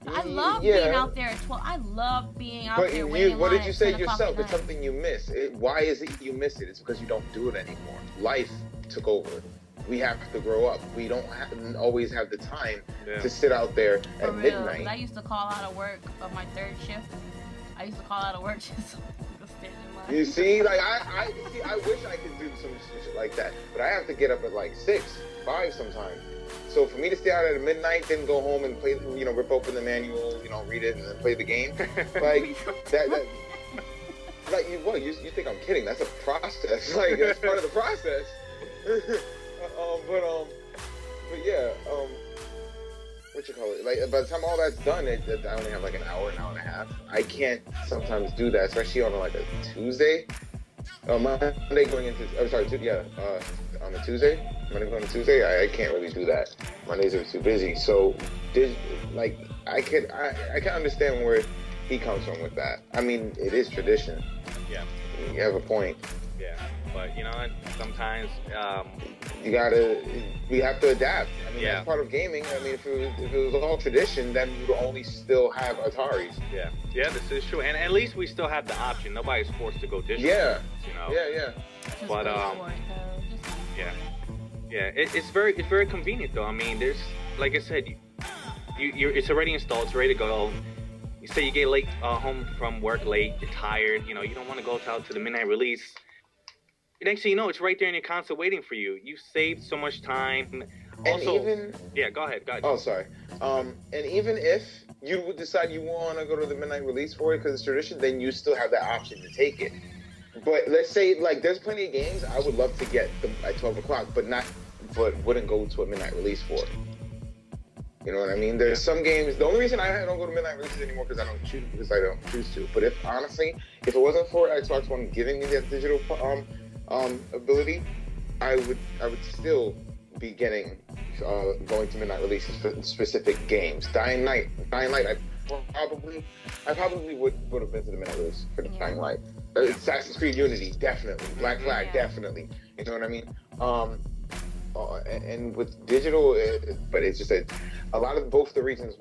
I love yeah. being out there at 12. I love being out But there waiting in what line did you at say 10 o'clock yourself? at It's night. something you miss. Why is it you miss it? It's because you don't do it anymore. Life took over. We have to grow up. We don't always have the time to sit out there For at real, 'cause midnight. I used to call out of work of my third shift. I used to call out of work just so I could stand in line. You see, like I wish I could do some shit like that, but I have to get up at like 6, 5 sometimes. So for me to stay out at midnight, then go home and play, rip open the manual, read it, and then play the game, like that like you think I'm kidding? That's a process. Like that's part of the process. But yeah, what you call it? Like by the time all that's done, I only have like an hour and a half. I can't sometimes do that, especially on like a Tuesday. Monday going into, on a Tuesday, Monday going to Tuesday, I can't really do that. Mondays are too busy. So, I can understand where he comes from with that. I mean, it is tradition. Yeah. You have a point. Yeah, but you know what? Sometimes we have to adapt. I mean, Yeah. that's part of gaming. I mean, if it was all tradition, then we would only still have Ataris. Yeah, this is true, and at least we still have the option. Nobody's forced to go digital. Yeah. Yeah. Just But, wait for it, though. Just Yeah. It's very convenient though. I mean, there's, like I said, it's already installed. It's ready to go. You say you get late home from work late. You're tired. You don't want to go out to the midnight release. Next thing you know, it's right there in your console waiting for you. You saved so much time. Also, go ahead. Oh, sorry. And even if you would decide you want to go to the midnight release for it because it's tradition, then you still have that option to take it. But let's say, like, there's plenty of games I would love to get them at 12 o'clock, but wouldn't go to a midnight release for it. You know what I mean? There's some games. The only reason I don't go to midnight releases anymore because I don't choose to. But if it wasn't for Xbox One giving me that digital ability, I would still be going to midnight releases for specific games. Dying Light, I probably would have been to the midnight release for Dying Light. Assassin's Creed Unity, definitely. Black Flag, definitely. You know what I mean? And with digital, but it's just a lot of both the reasons.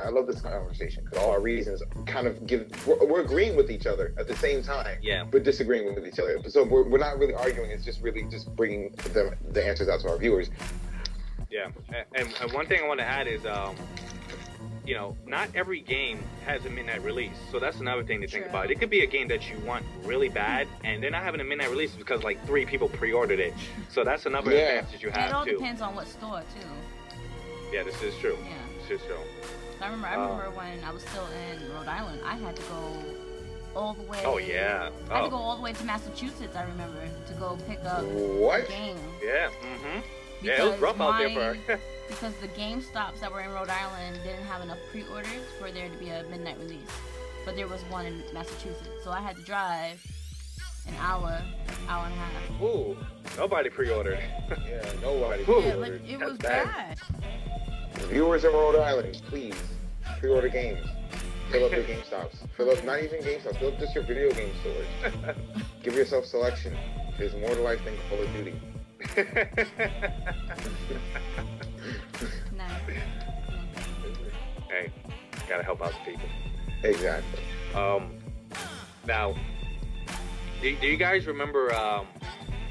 I love this conversation because all our reasons kind of we're agreeing with each other at the same time, but disagreeing with each other. So we're not really arguing. It's just really just bringing the answers out to our viewers. Yeah, and one thing I want to add is, not every game has a midnight release. So that's another thing to think about. It could be a game that you want really bad, and they're not having a midnight release because like 3 people pre-ordered it. So that's another advantage you have it all too. depends on what store too. Yeah, this is true. Yeah. This is true. I remember when I was still in Rhode Island, I had to go all the way. Oh yeah. I had to go all the way to Massachusetts. I remember to go pick up what? the game. Yeah. Yeah, it was rough out there for. Because the GameStops that were in Rhode Island didn't have enough pre-orders for there to be a midnight release. But there was one in Massachusetts. So I had to drive an hour and a half. Ooh, nobody pre-ordered. Yeah, nobody pre-ordered. Yeah, it was bad. Viewers in Rhode Island, please pre-order games. Fill up your GameStops. Fill up, not even GameStops, fill up just your video game stores. Give yourself selection. There's more to life than Call of Duty. Nice. Hey, gotta help out the people. Exactly. Now, do you guys remember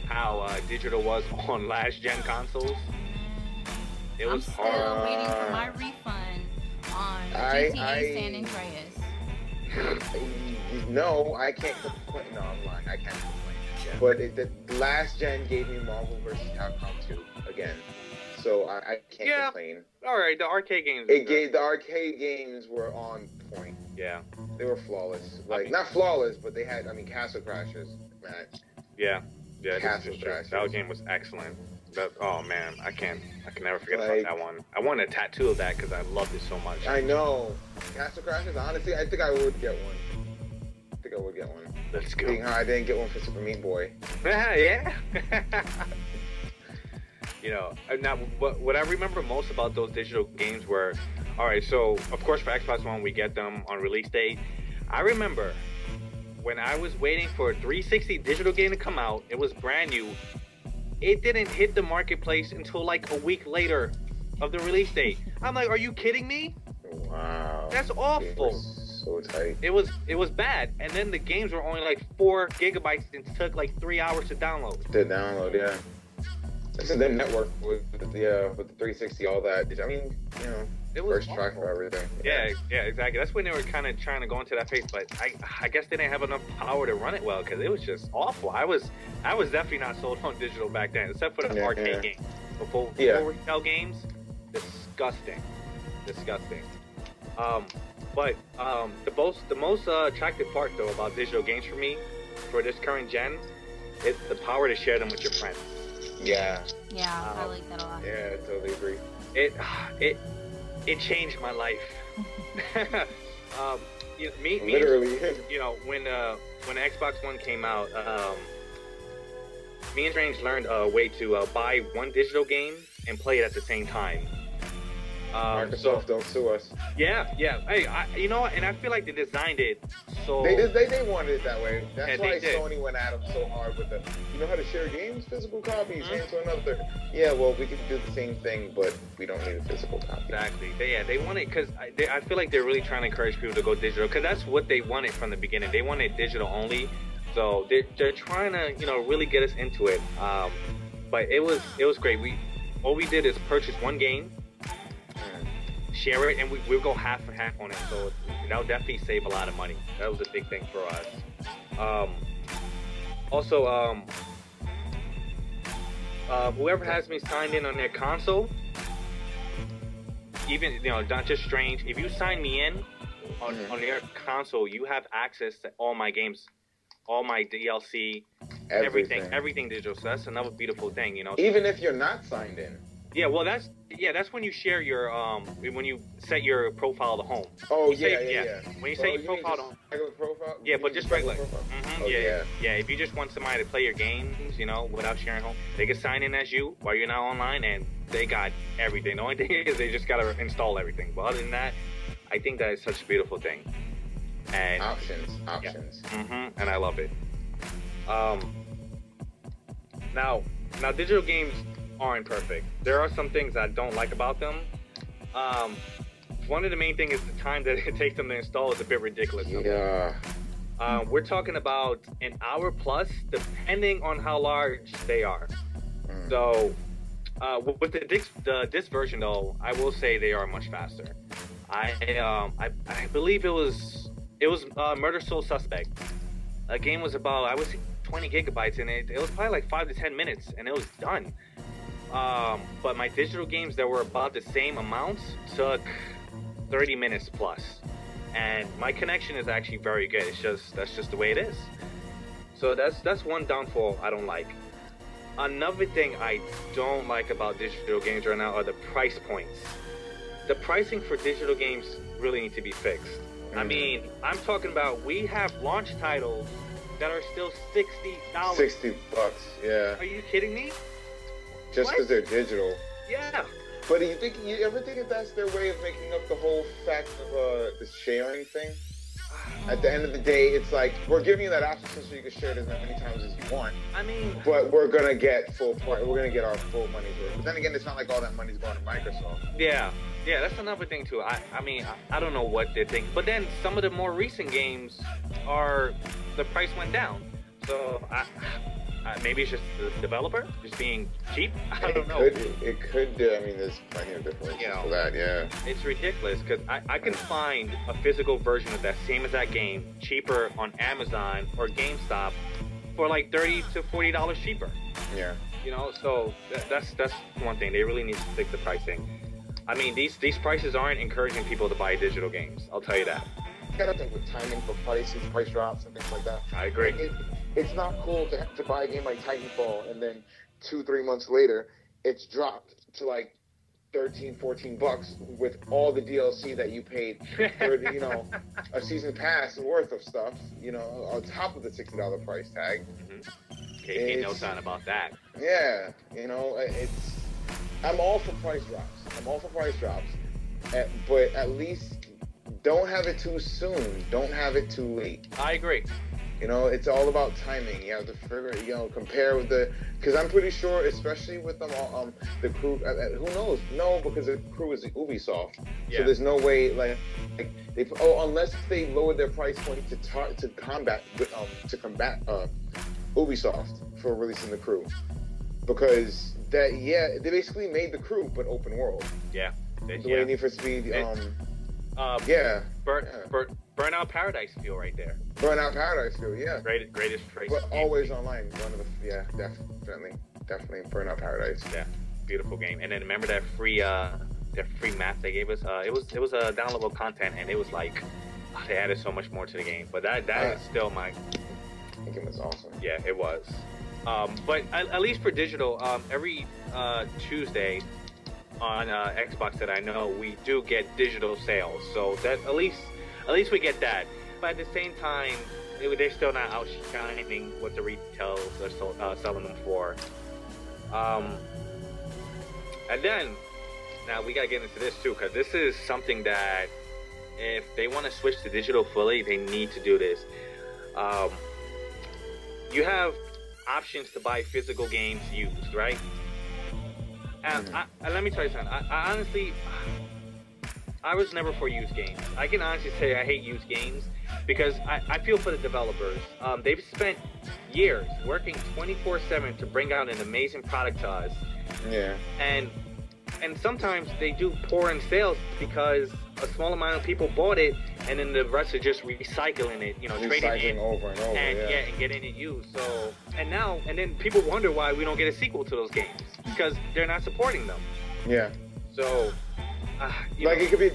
how digital was on last gen consoles? It was I'm still waiting for my refund on GTA San Andreas. No, I can't complain. No, I'm lying. I can't complain. Yeah. But the last gen gave me Marvel vs. Capcom 2 again. So I can't complain. All right, the arcade games. The arcade games were on point. Yeah, they were flawless. Like not flawless, but they had. Castle Crashers, man. Yeah. Castle Crashers. That game was excellent. Oh man, I can never forget about that one. I want a tattoo of that because I loved it so much. I know. Castle Crashers. Honestly, I think I would get one. Let's go. Being how I didn't get one for Super Meat Boy. Yeah. Now what I remember most about those digital games were, all right, so of course for Xbox One we get them on release date. I remember when I was waiting for a 360 digital game to come out, it was brand new. it didn't hit the marketplace until like a week later of the release date. I'm like, are you kidding me? Wow. That's awful. So tight. It was bad. And then the games were only like 4 gigabytes and took like 3 hours to download. Yeah. This is their network with the 360, all that. I mean, you know, it was first try for everything. Yeah, exactly. That's when they were kind of trying to go into that phase, but I guess they didn't have enough power to run it well because it was just awful. I was definitely not sold on digital back then, except for the arcade games. Before retail games, disgusting. But the most attractive part though about digital games for me, for this current gen, is the power to share them with your friends. Yeah. Yeah, I like that a lot. Yeah, I totally agree. It changed my life. Literally. You know, when Xbox One came out, me and Strange learned a way to buy one digital game and play it at the same time. Microsoft, don't sue us. Yeah. Hey, you know what? And I feel like they designed it so... They wanted it that way. That's why did. Sony went at them so hard with the, you know how to share games? Physical copies, hand to another. Yeah, well, we can do the same thing, but we don't need a physical copy. Exactly. They wanted, because I feel like they're really trying to encourage people to go digital, because that's what they wanted from the beginning. They wanted digital only. So they're trying to, you know, really get us into it. But it was great. All we did is purchase one game, share it, and we'll go half and half on it. So that'll definitely save a lot of money. That was a big thing for us. Whoever has me signed in on their console, even, you know, not just Strange, if you sign me in on their console, you have access to all my games, all my DLC, everything digital. So that's another beautiful thing, you know. Even if you're not signed in. Yeah, well, that's when you share your when you set your profile to home. Oh, When you set your profile to home. Regular profile? Yeah, but just regular. Oh, yeah. If you just want somebody to play your games, you know, without sharing home, they can sign in as you while you're not online, and they got everything. The only thing is they just gotta install everything. But other than that, I think that is such a beautiful thing. And options. Yeah. And I love it. Now digital games aren't perfect. There are some things I don't like about them. One of the main things is the time that it takes them to install is a bit ridiculous. Yeah. We're talking about an hour plus, depending on how large they are. So, with the disc version though, I will say they are much faster. I believe it was Murder Soul Suspect. A game was about, I would say, 20 gigabytes, and it was probably like 5 to 10 minutes, and it was done. But my digital games that were about the same amounts took 30 minutes plus. And my connection is actually very good. That's just the way it is. So that's one downfall I don't like. Another thing I don't like about digital games right now are the price points. The pricing for digital games really need to be fixed. I mean, I'm talking about, we have launch titles that are still $60. $60, yeah. Are you kidding me? Just because they're digital. Yeah. But you ever think if that's their way of making up the whole fact of the sharing thing? At the end of the day, it's like, we're giving you that option so you can share it as many times as you want. I mean, but we're gonna get our full money's worth. But then again, it's not like all that money's going to Microsoft. Yeah, that's another thing too. I don't know what they're thinking. But then some of the more recent games the price went down. So maybe it's just the developer just being cheap. I don't know. It could do. I mean, there's plenty of different reasons for that. Yeah. It's ridiculous because I can find a physical version of that same exact game cheaper on Amazon or GameStop for like $30 to $40 cheaper. Yeah. You know, so that's one thing. They really need to fix the pricing. I mean, these prices aren't encouraging people to buy digital games. I'll tell you that. You gotta think with timing for prices, price drops, and things like that. I agree. It's not cool to have to buy a game like Titanfall and then 2-3 months later it's dropped to like $13-14 with all the DLC that you paid for, you know, a season pass worth of stuff, you know, on top of the $60 price tag. Okay, no sign about that. Yeah, you know, I'm all for price drops. But at least don't have it too soon. Don't have it too late. I agree. You know, it's all about timing. You have to figure, compare with because I'm pretty sure, especially with the crew, who knows? No, because the crew is Ubisoft, so there's no way unless they lowered their price point to combat Ubisoft for releasing the crew, because they basically made the crew but open world. Yeah, the way Need for Speed. Burnout Paradise feel right there. Burnout Paradise feel, yeah. Greatest phrase. But always online. One of the definitely Burnout Paradise. Yeah, beautiful game. And then remember that free map they gave us. It was a downloadable content, and it was like they added so much more to the game. But that is still my. I think it was awesome. Yeah, it was. But at least for digital, every Tuesday on Xbox that I know, we do get digital sales. So that at least we get that. But at the same time, they're still not outshining what the retails are selling them for. And then, now we gotta get into this too, because this is something that if they want to switch to digital fully, they need to do this. You have options to buy physical games used, right? And let me tell you something. I honestly, I was never for used games. I can honestly say I hate used games because I feel for the developers. They've spent years working 24/7 to bring out an amazing product to us. Yeah. And sometimes they do poor in sales because a small amount of people bought it, and then the rest are just recycling it, trading it over and over, and getting it used. So and then people wonder why we don't get a sequel to those games because they're not supporting them. Yeah. So. It could be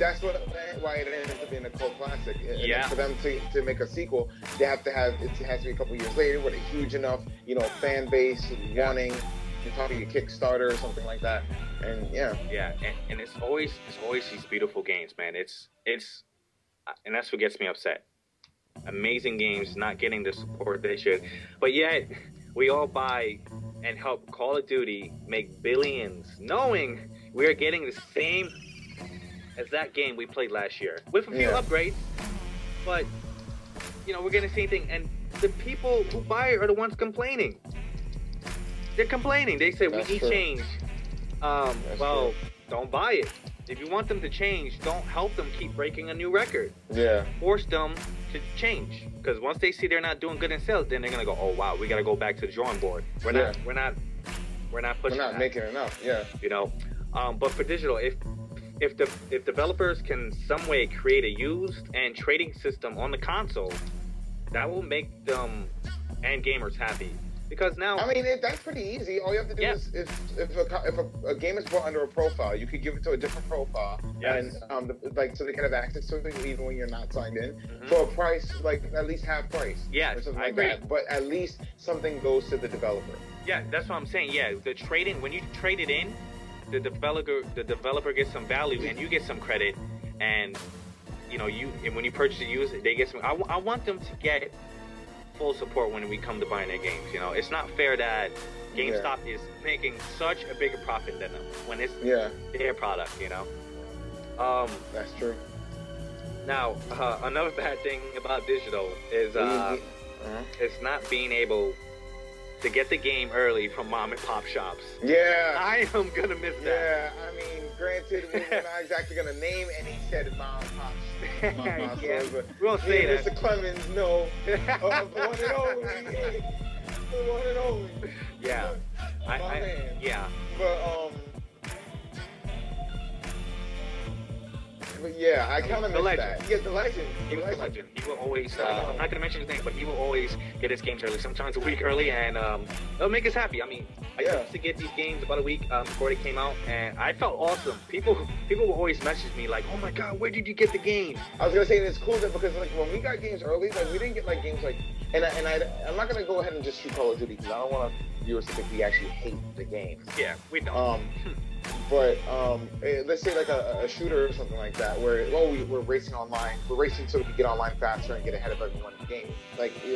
why it ends up being a cult classic. And for them to make a sequel, they have to have it has to be a couple years later with a huge enough fan base wanting. You're talking a Kickstarter or something like that, and and it's always these beautiful games, man. It's and that's what gets me upset. Amazing games not getting the support they should, but yet we all buy and help Call of Duty make billions, knowing we are getting the same as that game we played last year with a few upgrades, but we're getting the same thing, and the people who buy it are the ones complaining. They're complaining. They say we need change. Well, don't buy it. If you want them to change, don't help them keep breaking a new record. Yeah. Force them to change, because once they see they're not doing good in sales, then they're gonna go, oh wow, we gotta go back to the drawing board. We're not pushing. We're not making enough. Yeah. But for digital, if developers can some way create a used and trading system on the console, that will make them and gamers happy. Because now, that's pretty easy. All you have to do is if a game is brought under a profile, you could give it to a different profile, and so they can have access to it even when you're not signed in for a price at least half price. Yes, or something I like agree. that. But at least something goes to the developer. Yeah, that's what I'm saying. Yeah, the trading, when you trade it in, the developer gets some value and you get some credit, and and when you purchase it used, they get some. I want them to get full support when we come to buying their games. It's not fair that GameStop is making such a bigger profit than them when it's their product. That's true. Now, another bad thing about digital is it's not being able to get the game early from mom and pop shops. Yeah. I am gonna miss that. Yeah, granted, we're not exactly gonna name any said mom and pop shops. We won't say that. Mr. Clemens, no. The one and only. The one and only. Yeah. My man. Yeah. But yeah, I kind of miss that. Yeah, the legend. He was the legend. He will always, I'm not going to mention his name, but he will always get his games early, sometimes a week early, and it'll make us happy. I used to get these games about a week before they came out, and I felt awesome. People will always message me like, oh my god, where did you get the game? I was going to say, it's cool that because when we got games early, we didn't get games and I'm not going to go ahead and just shoot Call of Duty because I don't want viewers to think we actually hate the game. Yeah, we don't. But let's say a shooter or something like that, where we're racing online, we're racing so we can get online faster and get ahead of everyone in the game,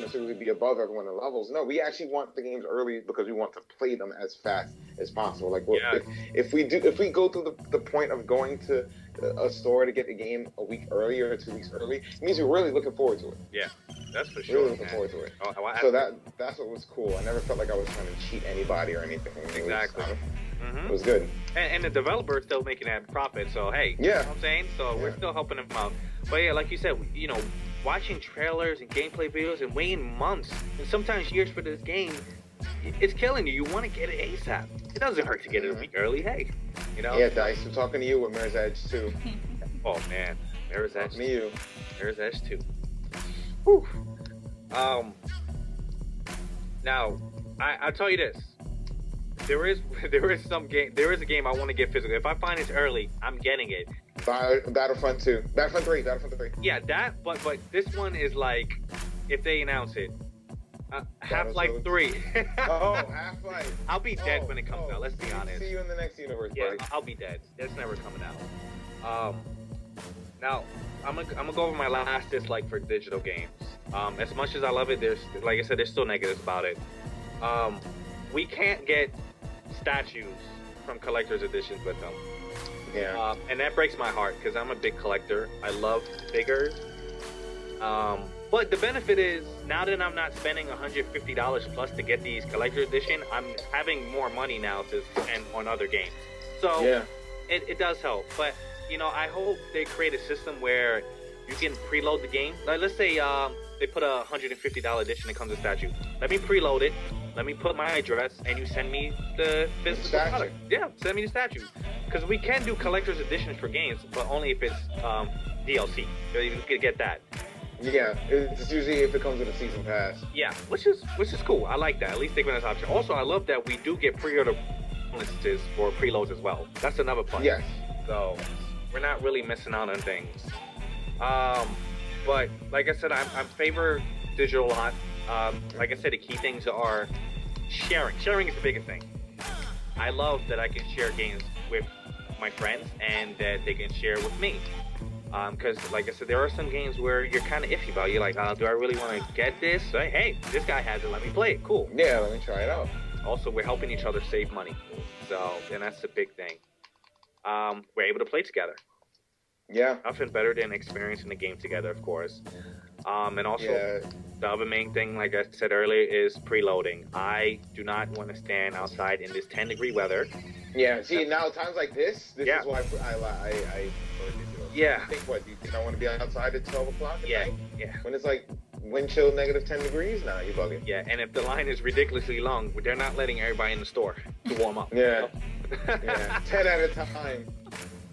so we could be above everyone in levels. No, we actually want the games early because we want to play them as fast as possible. If we go through the point of going to a store to get the game a week early or 2 weeks early, it means we're really looking forward to it. Yeah. That's for sure. Really looking man. forward to it. Oh, So that's what was cool. I never felt like I was trying to cheat anybody or anything. Exactly. It was good. And the developer is still making that profit, so hey, Yeah. you know what I'm saying? So we're still helping them out. But yeah, like you said, you know, watching trailers and gameplay videos and waiting months and sometimes years for this game, it's killing you. You want to get it ASAP. It doesn't hurt to get it a week early, hey. You know? Yeah, Dice, I'm talking to you with Mirror's Edge 2. Oh man, Mirror's Edge. Me, you. Mirror's Edge 2. Whew. Now, I'll tell you this. There is a game I want to get physical. If I find it's early, I'm getting it. Battlefront 2. Battlefront 3. Yeah, that, but this one is like, if they announce it, Half-Life 3. Oh, Half-Life. I'll be dead when it comes out, let's be honest. See you in the next universe, Yeah, buddy. I'll be dead. That's never coming out. Now, I'm gonna go over my last dislike for digital games. As much as I love it, like I said, there's still negatives about it. We can't get statues from collector's editions with them. Yeah. And that breaks my heart because I'm a big collector. I love figures. But the benefit is, now that I'm not spending $150 plus to get these collector's edition, I'm having more money now to spend on other games. So Yeah. it does help. But, you know, I hope they create a system where you can preload the game. Like, let's say they put a $150 edition that comes with statue. Let me preload it. Let me put my address, and you send me the physical product. Yeah, send me the statue. Because we can do collector's editions for games, but only if it's DLC. You can get that. Yeah, it's usually if it comes with a season pass. Yeah, which is cool. I like that. At least they're giving us option. Also, I love that we do get pre-order bonuses for preloads as well. That's another plus. Yes. So we're not really missing out on things. But like I said, I'm favor digital a lot. Like I said, the key things are sharing. Sharing is the biggest thing. I love that I can share games with my friends and that they can share with me. Because, like I said, there are some games where you're kind of iffy about. You're like, do I really want to get this? Hey, this guy has it. Let me play it. Cool. Yeah, let me try it out. Also, we're helping each other save money. So, and that's the big thing. We're able to play together. Yeah. Nothing better than experiencing the game together, of course. And also, the other main thing, like I said earlier, is preloading. I do not want to stand outside in this 10-degree weather. Yeah, see, now times like this is why I prefer digital. Yeah. Do you think I want to be outside at 12 o'clock at night? Yeah. When it's like wind chill negative 10 degrees? Nah, you're bugging. Yeah, and if the line is ridiculously long, they're not letting everybody in the store to warm up. Yeah. Yeah, 10 at a time.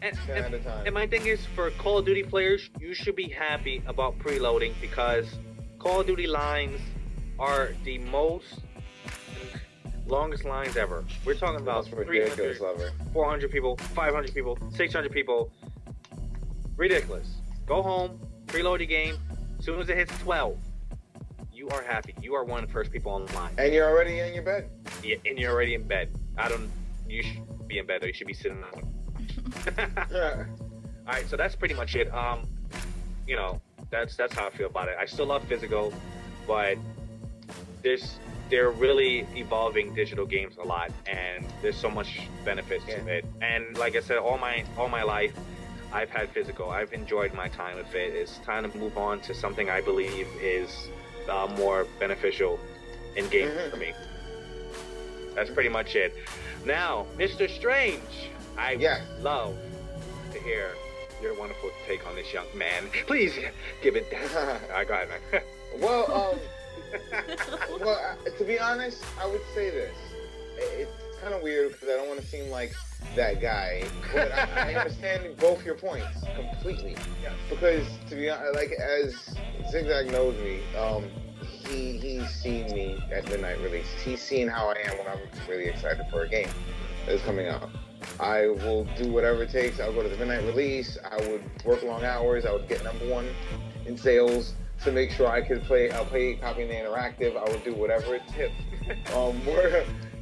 10 at a time. And my thing is, for Call of Duty players, you should be happy about preloading because Call of Duty lines are the longest lines ever. We're talking about 300, 400 people, 500 people, 600 people. Ridiculous. Go home, preload your game. As soon as it hits 12, you are happy. You are one of the first people online. And you're already in your bed. Yeah, and you're already in bed. You should be in bed, or you should be sitting down. Alright, so that's pretty much it. You know, that's how I feel about it. I still love physical, but they're really evolving digital games a lot, and there's so much benefits to it. And like I said, all my life, I've had physical. I've enjoyed my time with it. It's time to move on to something I believe is more beneficial in gaming for me. That's pretty much it. Now, Mr. Strange, I would love to hear your wonderful take on this young man. Please give it down. All right, go ahead, man. Well, to be honest, I would say this. It's kind of weird because I don't want to seem like that guy, but I understand both your points completely. Yeah. Because to be honest, like as Zigzag knows me, he's seen me at midnight release. He's seen how I am when I'm really excited for a game that is coming out. I will do whatever it takes. I'll go to the midnight release. I would work long hours. I would get #1 in sales to make sure I could play. I'll play copying the interactive. I would do whatever it took,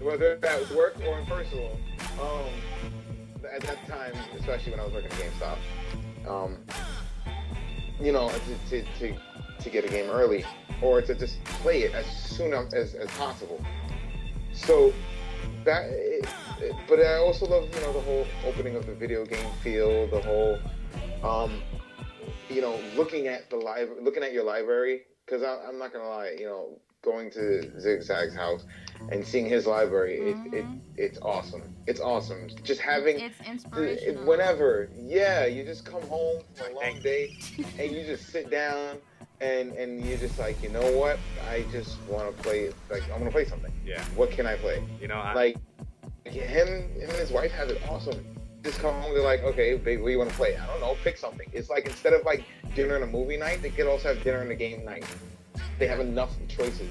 whether that's work or in personal. At that time, especially when I was working at GameStop, you know, to get a game early or to just play it as soon as possible. So that. But I also love, you know, the whole opening of the video game feel, the whole, you know, looking at your library because I'm not gonna lie, going to Zigzag's house and seeing his library, it's awesome. It's awesome. Just having It's inspirational. whenever, you just come home from a long day and you just sit down and you're just like, you know what? I just want to play. Like, I want to play something. Yeah. What can I play? Like him and his wife have it awesome. Just come home, they're like, okay, babe, what do you want to play? I don't know, pick something. It's like instead of like dinner and a movie night, they could also have dinner and a game night. They have enough choices.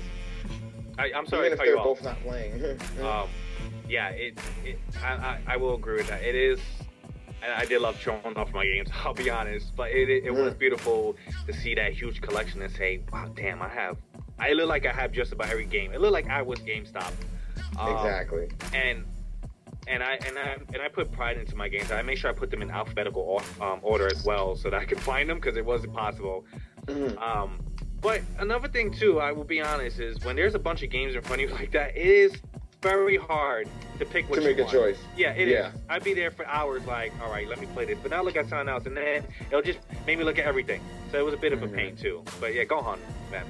I'm sorry Even to cut if they're you both off. not playing. I will agree with that. It is, and I did love showing off my games, I'll be honest, but it was beautiful to see that huge collection and say, wow, damn, I look like I have just about every game. It looked like I was GameStop. Exactly. And I put pride into my games. I make sure I put them in alphabetical order as well, so that I could find them, because it wasn't possible. But another thing too, I will be honest, is when there's a bunch of games in front of you like that, it is very hard to pick what to make you a want. choice. Yeah, it is. I'd be there for hours, like, all right, let me play this, but now look at something else, and then it'll just make me look at everything. So it was a bit of a pain too. But yeah, go on, man.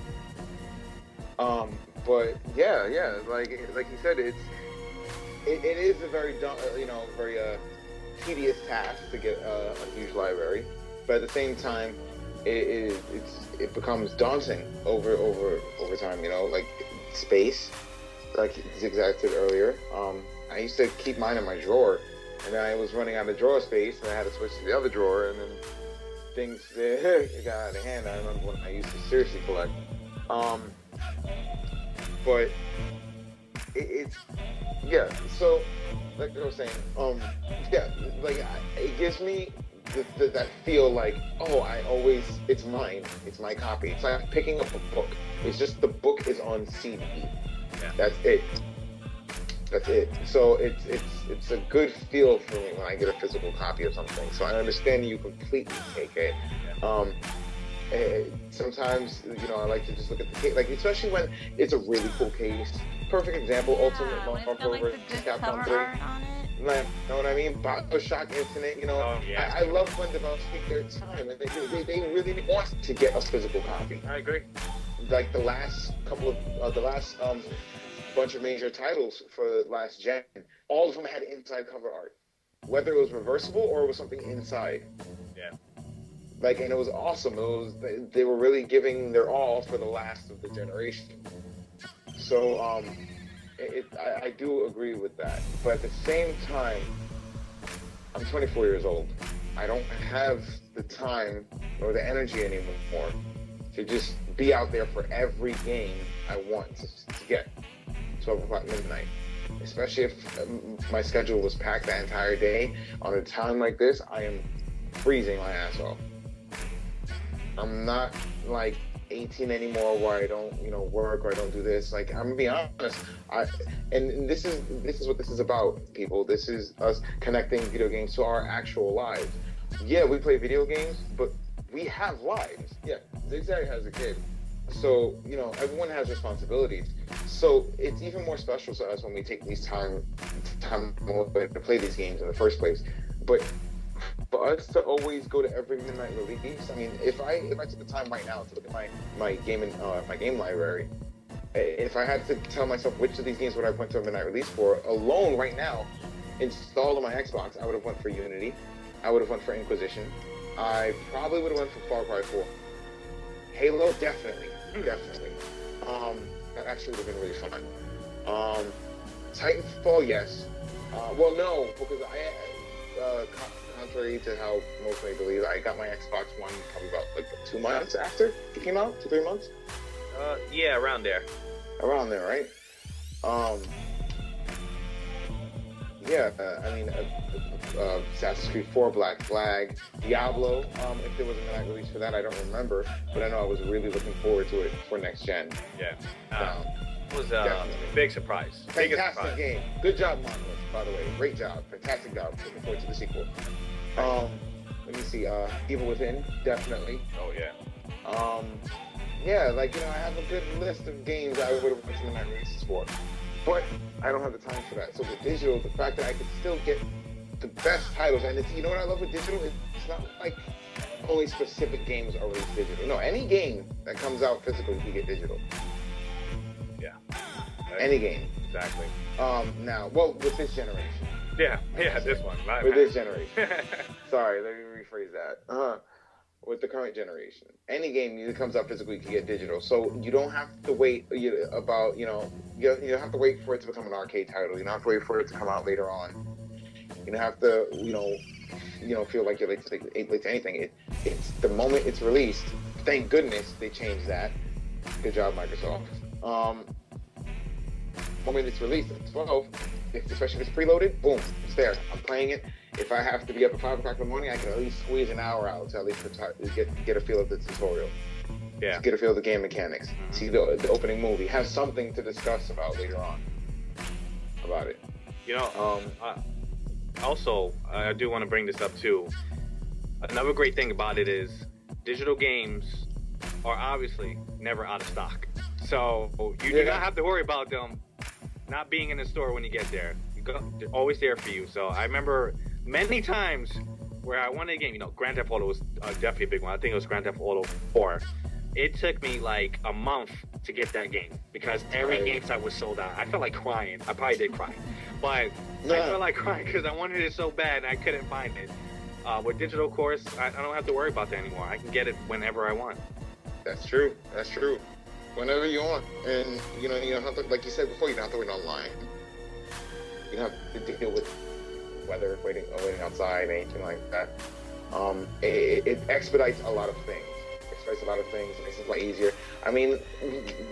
But yeah, like you said, it is a very tedious task to get a huge library, but at the same time, it becomes daunting over time. Like space, like Zigzag said earlier. I used to keep mine in my drawer, and then I was running out of drawer space, and I had to switch to the other drawer, and then things got out of hand. I remember when I used to seriously collect. But so like I was saying, it gives me that feel like, it's mine, it's my copy. It's like picking up a book. It's just the book is on CD. Yeah. That's it. So it's a good feel for me when I get a physical copy of something. So I understand you completely take it. Sometimes, I like to just look at the case, like especially when it's a really cool case. Perfect example, Ultimate Marvel vs. Capcom 3. Like, know what I mean? Bioshock Infinite, I love when developers take their time and they really want to get a physical copy. I agree. Like the last bunch of major titles for last gen, all of them had inside cover art, whether it was reversible or it was something inside. Yeah. Like, and it was awesome. They were really giving their all for the last of the generation. So, I do agree with that. But at the same time, I'm 24 years old. I don't have the time or the energy anymore to just be out there for every game I want to get 12 o'clock midnight. Especially if my schedule was packed that entire day. On a time like this, I am freezing my ass off. I'm not like 18 anymore where I don't, work or I don't do this. Like, I'm gonna be honest. And this is what this is about, people. This is us connecting video games to our actual lives. Yeah, we play video games, but we have lives. Yeah, Zigzag has a kid. So, everyone has responsibilities. So it's even more special to us when we take these time to play these games in the first place. But for us to always go to every midnight release, I mean, if I took the time right now to look at my game library, if I had to tell myself which of these games would I went to a midnight release for, alone right now, installed on my Xbox, I would have went for Unity, I would have went for Inquisition, I probably would have went for Far Cry 4. Halo, definitely. That actually would have been really fun. Titanfall, yes. Well, no, because contrary to how most may believe, I got my Xbox One probably about 2 months after it came out, 2-3 months. Yeah, around there. Around there, right? Assassin's Creed 4, Black Flag, Diablo. If there was a midnight release for that, I don't remember, but I know I was really looking forward to it for next gen. Yeah. It was a big surprise. Fantastic game. Good job, Monolith, by the way. Great job. Fantastic job. Looking forward to the sequel. Let me see. Evil Within, definitely. Oh, yeah. I have a good list of games I would have went to midnight releases for. But I don't have the time for that. So with digital, the fact that I could still get the best titles, and it's, what I love with digital, it's not like only specific games are released digital. No, any game that comes out physically, you get digital. Yeah. Any game. Exactly. Now, well, with this generation. Yeah, this one. With this generation. Sorry, let me rephrase that. With the current generation, any game that comes out physically can get digital, so you don't have to wait you don't have to wait for it to become an arcade title. You don't have to wait for it to come out later on. You don't have to feel like you're late to anything. It's the moment it's released. Thank goodness they changed that. Good job, Microsoft. Moment it's released at 12, especially if it's preloaded, boom, it's there. I'm playing it. If I have to be up at 5 o'clock in the morning, I can at least squeeze an hour out to at least get a feel of the tutorial. Yeah. Get a feel of the game mechanics. See the opening movie. Have something to discuss about later on about it. Also, I do want to bring this up too. Another great thing about it is digital games are obviously never out of stock. So you do not have to worry about them not being in the store when you get there. They're always there for you. So I remember many times where I wanted a game, Grand Theft Auto was definitely a big one. I think it was Grand Theft Auto 4. It took me like a month to get that game because every game site was sold out. I felt like crying. I probably did cry. But I felt like crying because I wanted it so bad and I couldn't find it. With digital, of course, I don't have to worry about that anymore. I can get it whenever I want. That's true. Whenever you want. And, you don't have to, like you said before, you don't have to wait online. You don't have to deal with weather, waiting outside, anything like that. It expedites a lot of things. It makes it a lot easier. I mean,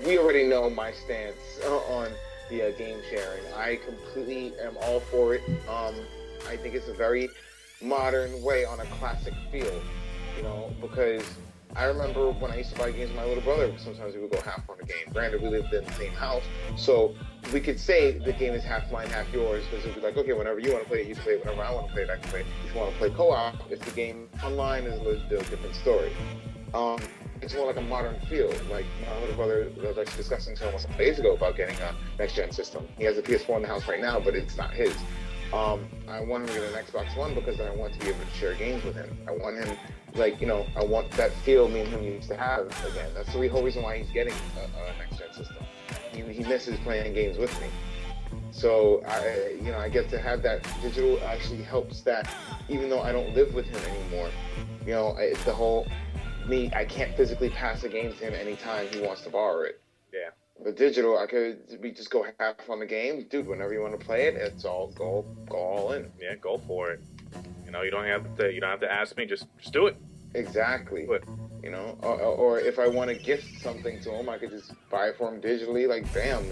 we already know my stance on the game sharing. I completely am all for it. I think it's a very modern way on a classic feel, because I remember when I used to buy games with my little brother, sometimes we would go half on a game. Granted, we lived in the same house, so we could say the game is half mine, half yours, because it would be like, okay, whenever you want to play it, you can play it. Whenever I want to play it, I can play it. If you want to play co-op, if the game online is a different story. It's more like a modern feel. Like my little brother was actually discussing to him some days ago about getting a next-gen system. He has a PS4 in the house right now, but it's not his. I want him to get an Xbox One because I want to be able to share games with him. I want him, I want that feel me and him used to have again. That's the whole reason why he's getting a next-gen system. He misses playing games with me. So I get to have that digital actually helps that, even though I don't live with him anymore. It's the whole I can't physically pass a game to him anytime he wants to borrow it. Yeah. But digital, we just go half on the game, dude. Whenever you want to play it, it's all go all in. Yeah, go for it. You don't have to ask me. Just do it. Exactly. Do it. Or if I want to gift something to him, I could just buy it for him digitally. Like bam,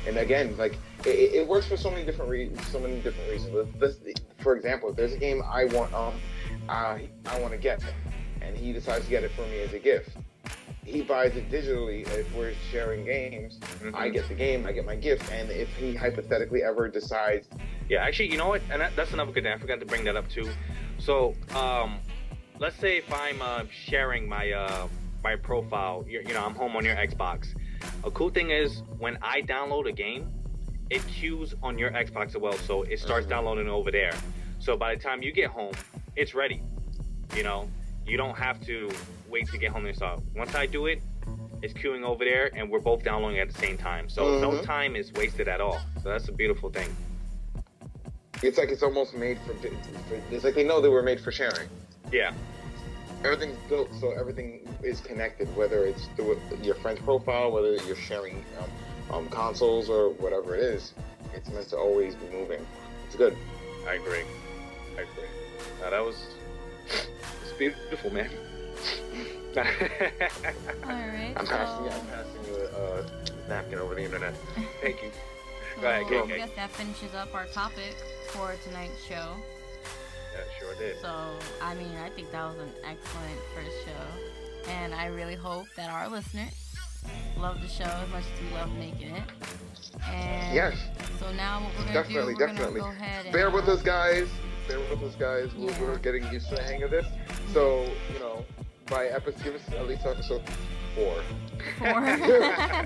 and again, it works for so many different reasons. For example, if there's a game I want to get, and he decides to get it for me as a gift. He buys it digitally. If we're sharing games, I get the game, I get my gift, and if he hypothetically ever decides... Yeah, actually, you know what? And that's another good thing. I forgot to bring that up, too. So, let's say if I'm sharing my my profile, I'm home on your Xbox. A cool thing is, when I download a game, it queues on your Xbox as well, so it starts downloading over there. So by the time you get home, it's ready, You don't have to wait to get home and stuff. Once I do it, it's queuing over there, and we're both downloading at the same time. So no time is wasted at all. So that's a beautiful thing. It's like it's almost made for it's like they know they were made for sharing. Yeah. Everything's built so everything is connected, whether it's through your friend's profile, whether you're sharing consoles or whatever it is. It's meant to always be moving. It's good. I agree. Now that was... beautiful, man. Alright. I'm passing you a napkin over the internet. Thank you. So Go ahead, I guess that finishes up our topic for tonight's show. Yeah, sure did. So, I think that was an excellent first show. And I really hope that our listeners love the show as much as we love making it. And yes. So now what we're going to do, we're going to go ahead and... Bear with us, guys. We're getting used to the hang of this. So, by episode, give us at least episode 4. 4? Yeah.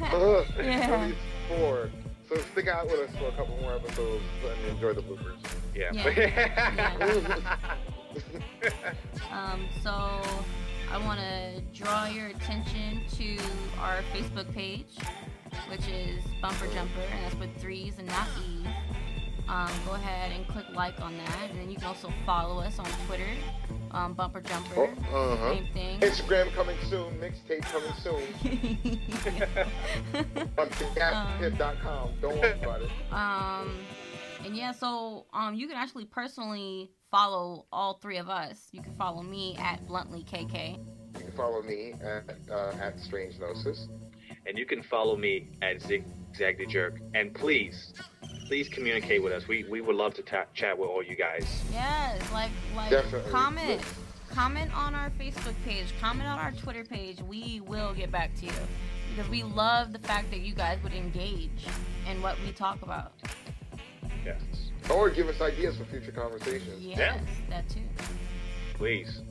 At least 4. So stick out with us for a couple more episodes and enjoy the bloopers. Yeah. Yeah. So I want to draw your attention to our Facebook page, which is Bumper Jumper, and that's with 3s and not E's. Go ahead and click like on that, and then you can also follow us on Twitter, Bumper Jumper. Same thing. Instagram coming soon. Mixtape coming soon. On gaship.com. Don't worry about it. And yeah, so you can actually personally follow all 3 of us. You can follow me at BluntlyKK. You can follow me at Strange Gnosis. And you can follow me at Zigzag the Jerk. And please communicate with us. We would love to chat with all you guys. Yes, like Definitely. comment on our Facebook page, comment on our Twitter page. We will get back to you because we love the fact that you guys would engage in what we talk about. Yes. Or give us ideas for future conversations. Yes, that too. Please,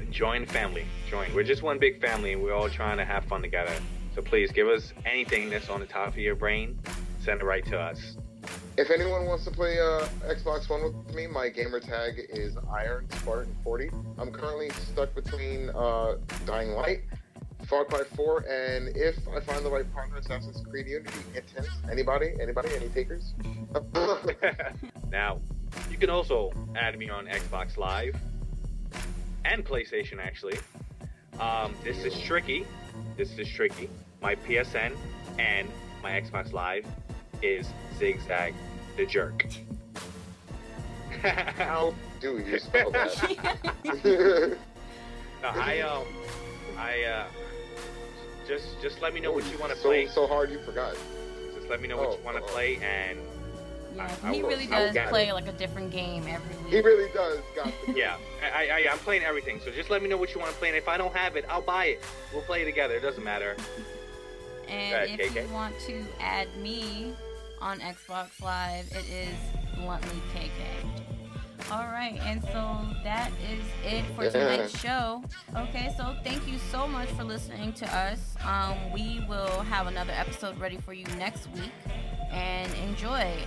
join family. Join. We're just one big family, and we're all trying to have fun together. So please give us anything that's on the top of your brain. Send it right to us. If anyone wants to play Xbox One with me, my gamer tag is Iron Spartan 40. I'm currently stuck between Dying Light, Far Cry 4, and if I find the right partner, Assassin's Creed Unity. Intent. Anybody? Any takers? Now, you can also add me on Xbox Live and PlayStation, actually. This is tricky. My PSN and my Xbox Live is Zigzag the Jerk. How do you spell that? No, just let me know what you want to play. So hard you forgot. Just let me know what you want to play, and yeah, he really does play like a different game every week. He really does. Yeah, I'm playing everything. So just let me know what you want to play, and if I don't have it, I'll buy it. We'll play it together. It doesn't matter. And if you want to add me on Xbox Live, it is BluntlyKK. Alright, and so that is it for tonight's show. Okay, so thank you so much for listening to us. We will have another episode ready for you next week. And enjoy.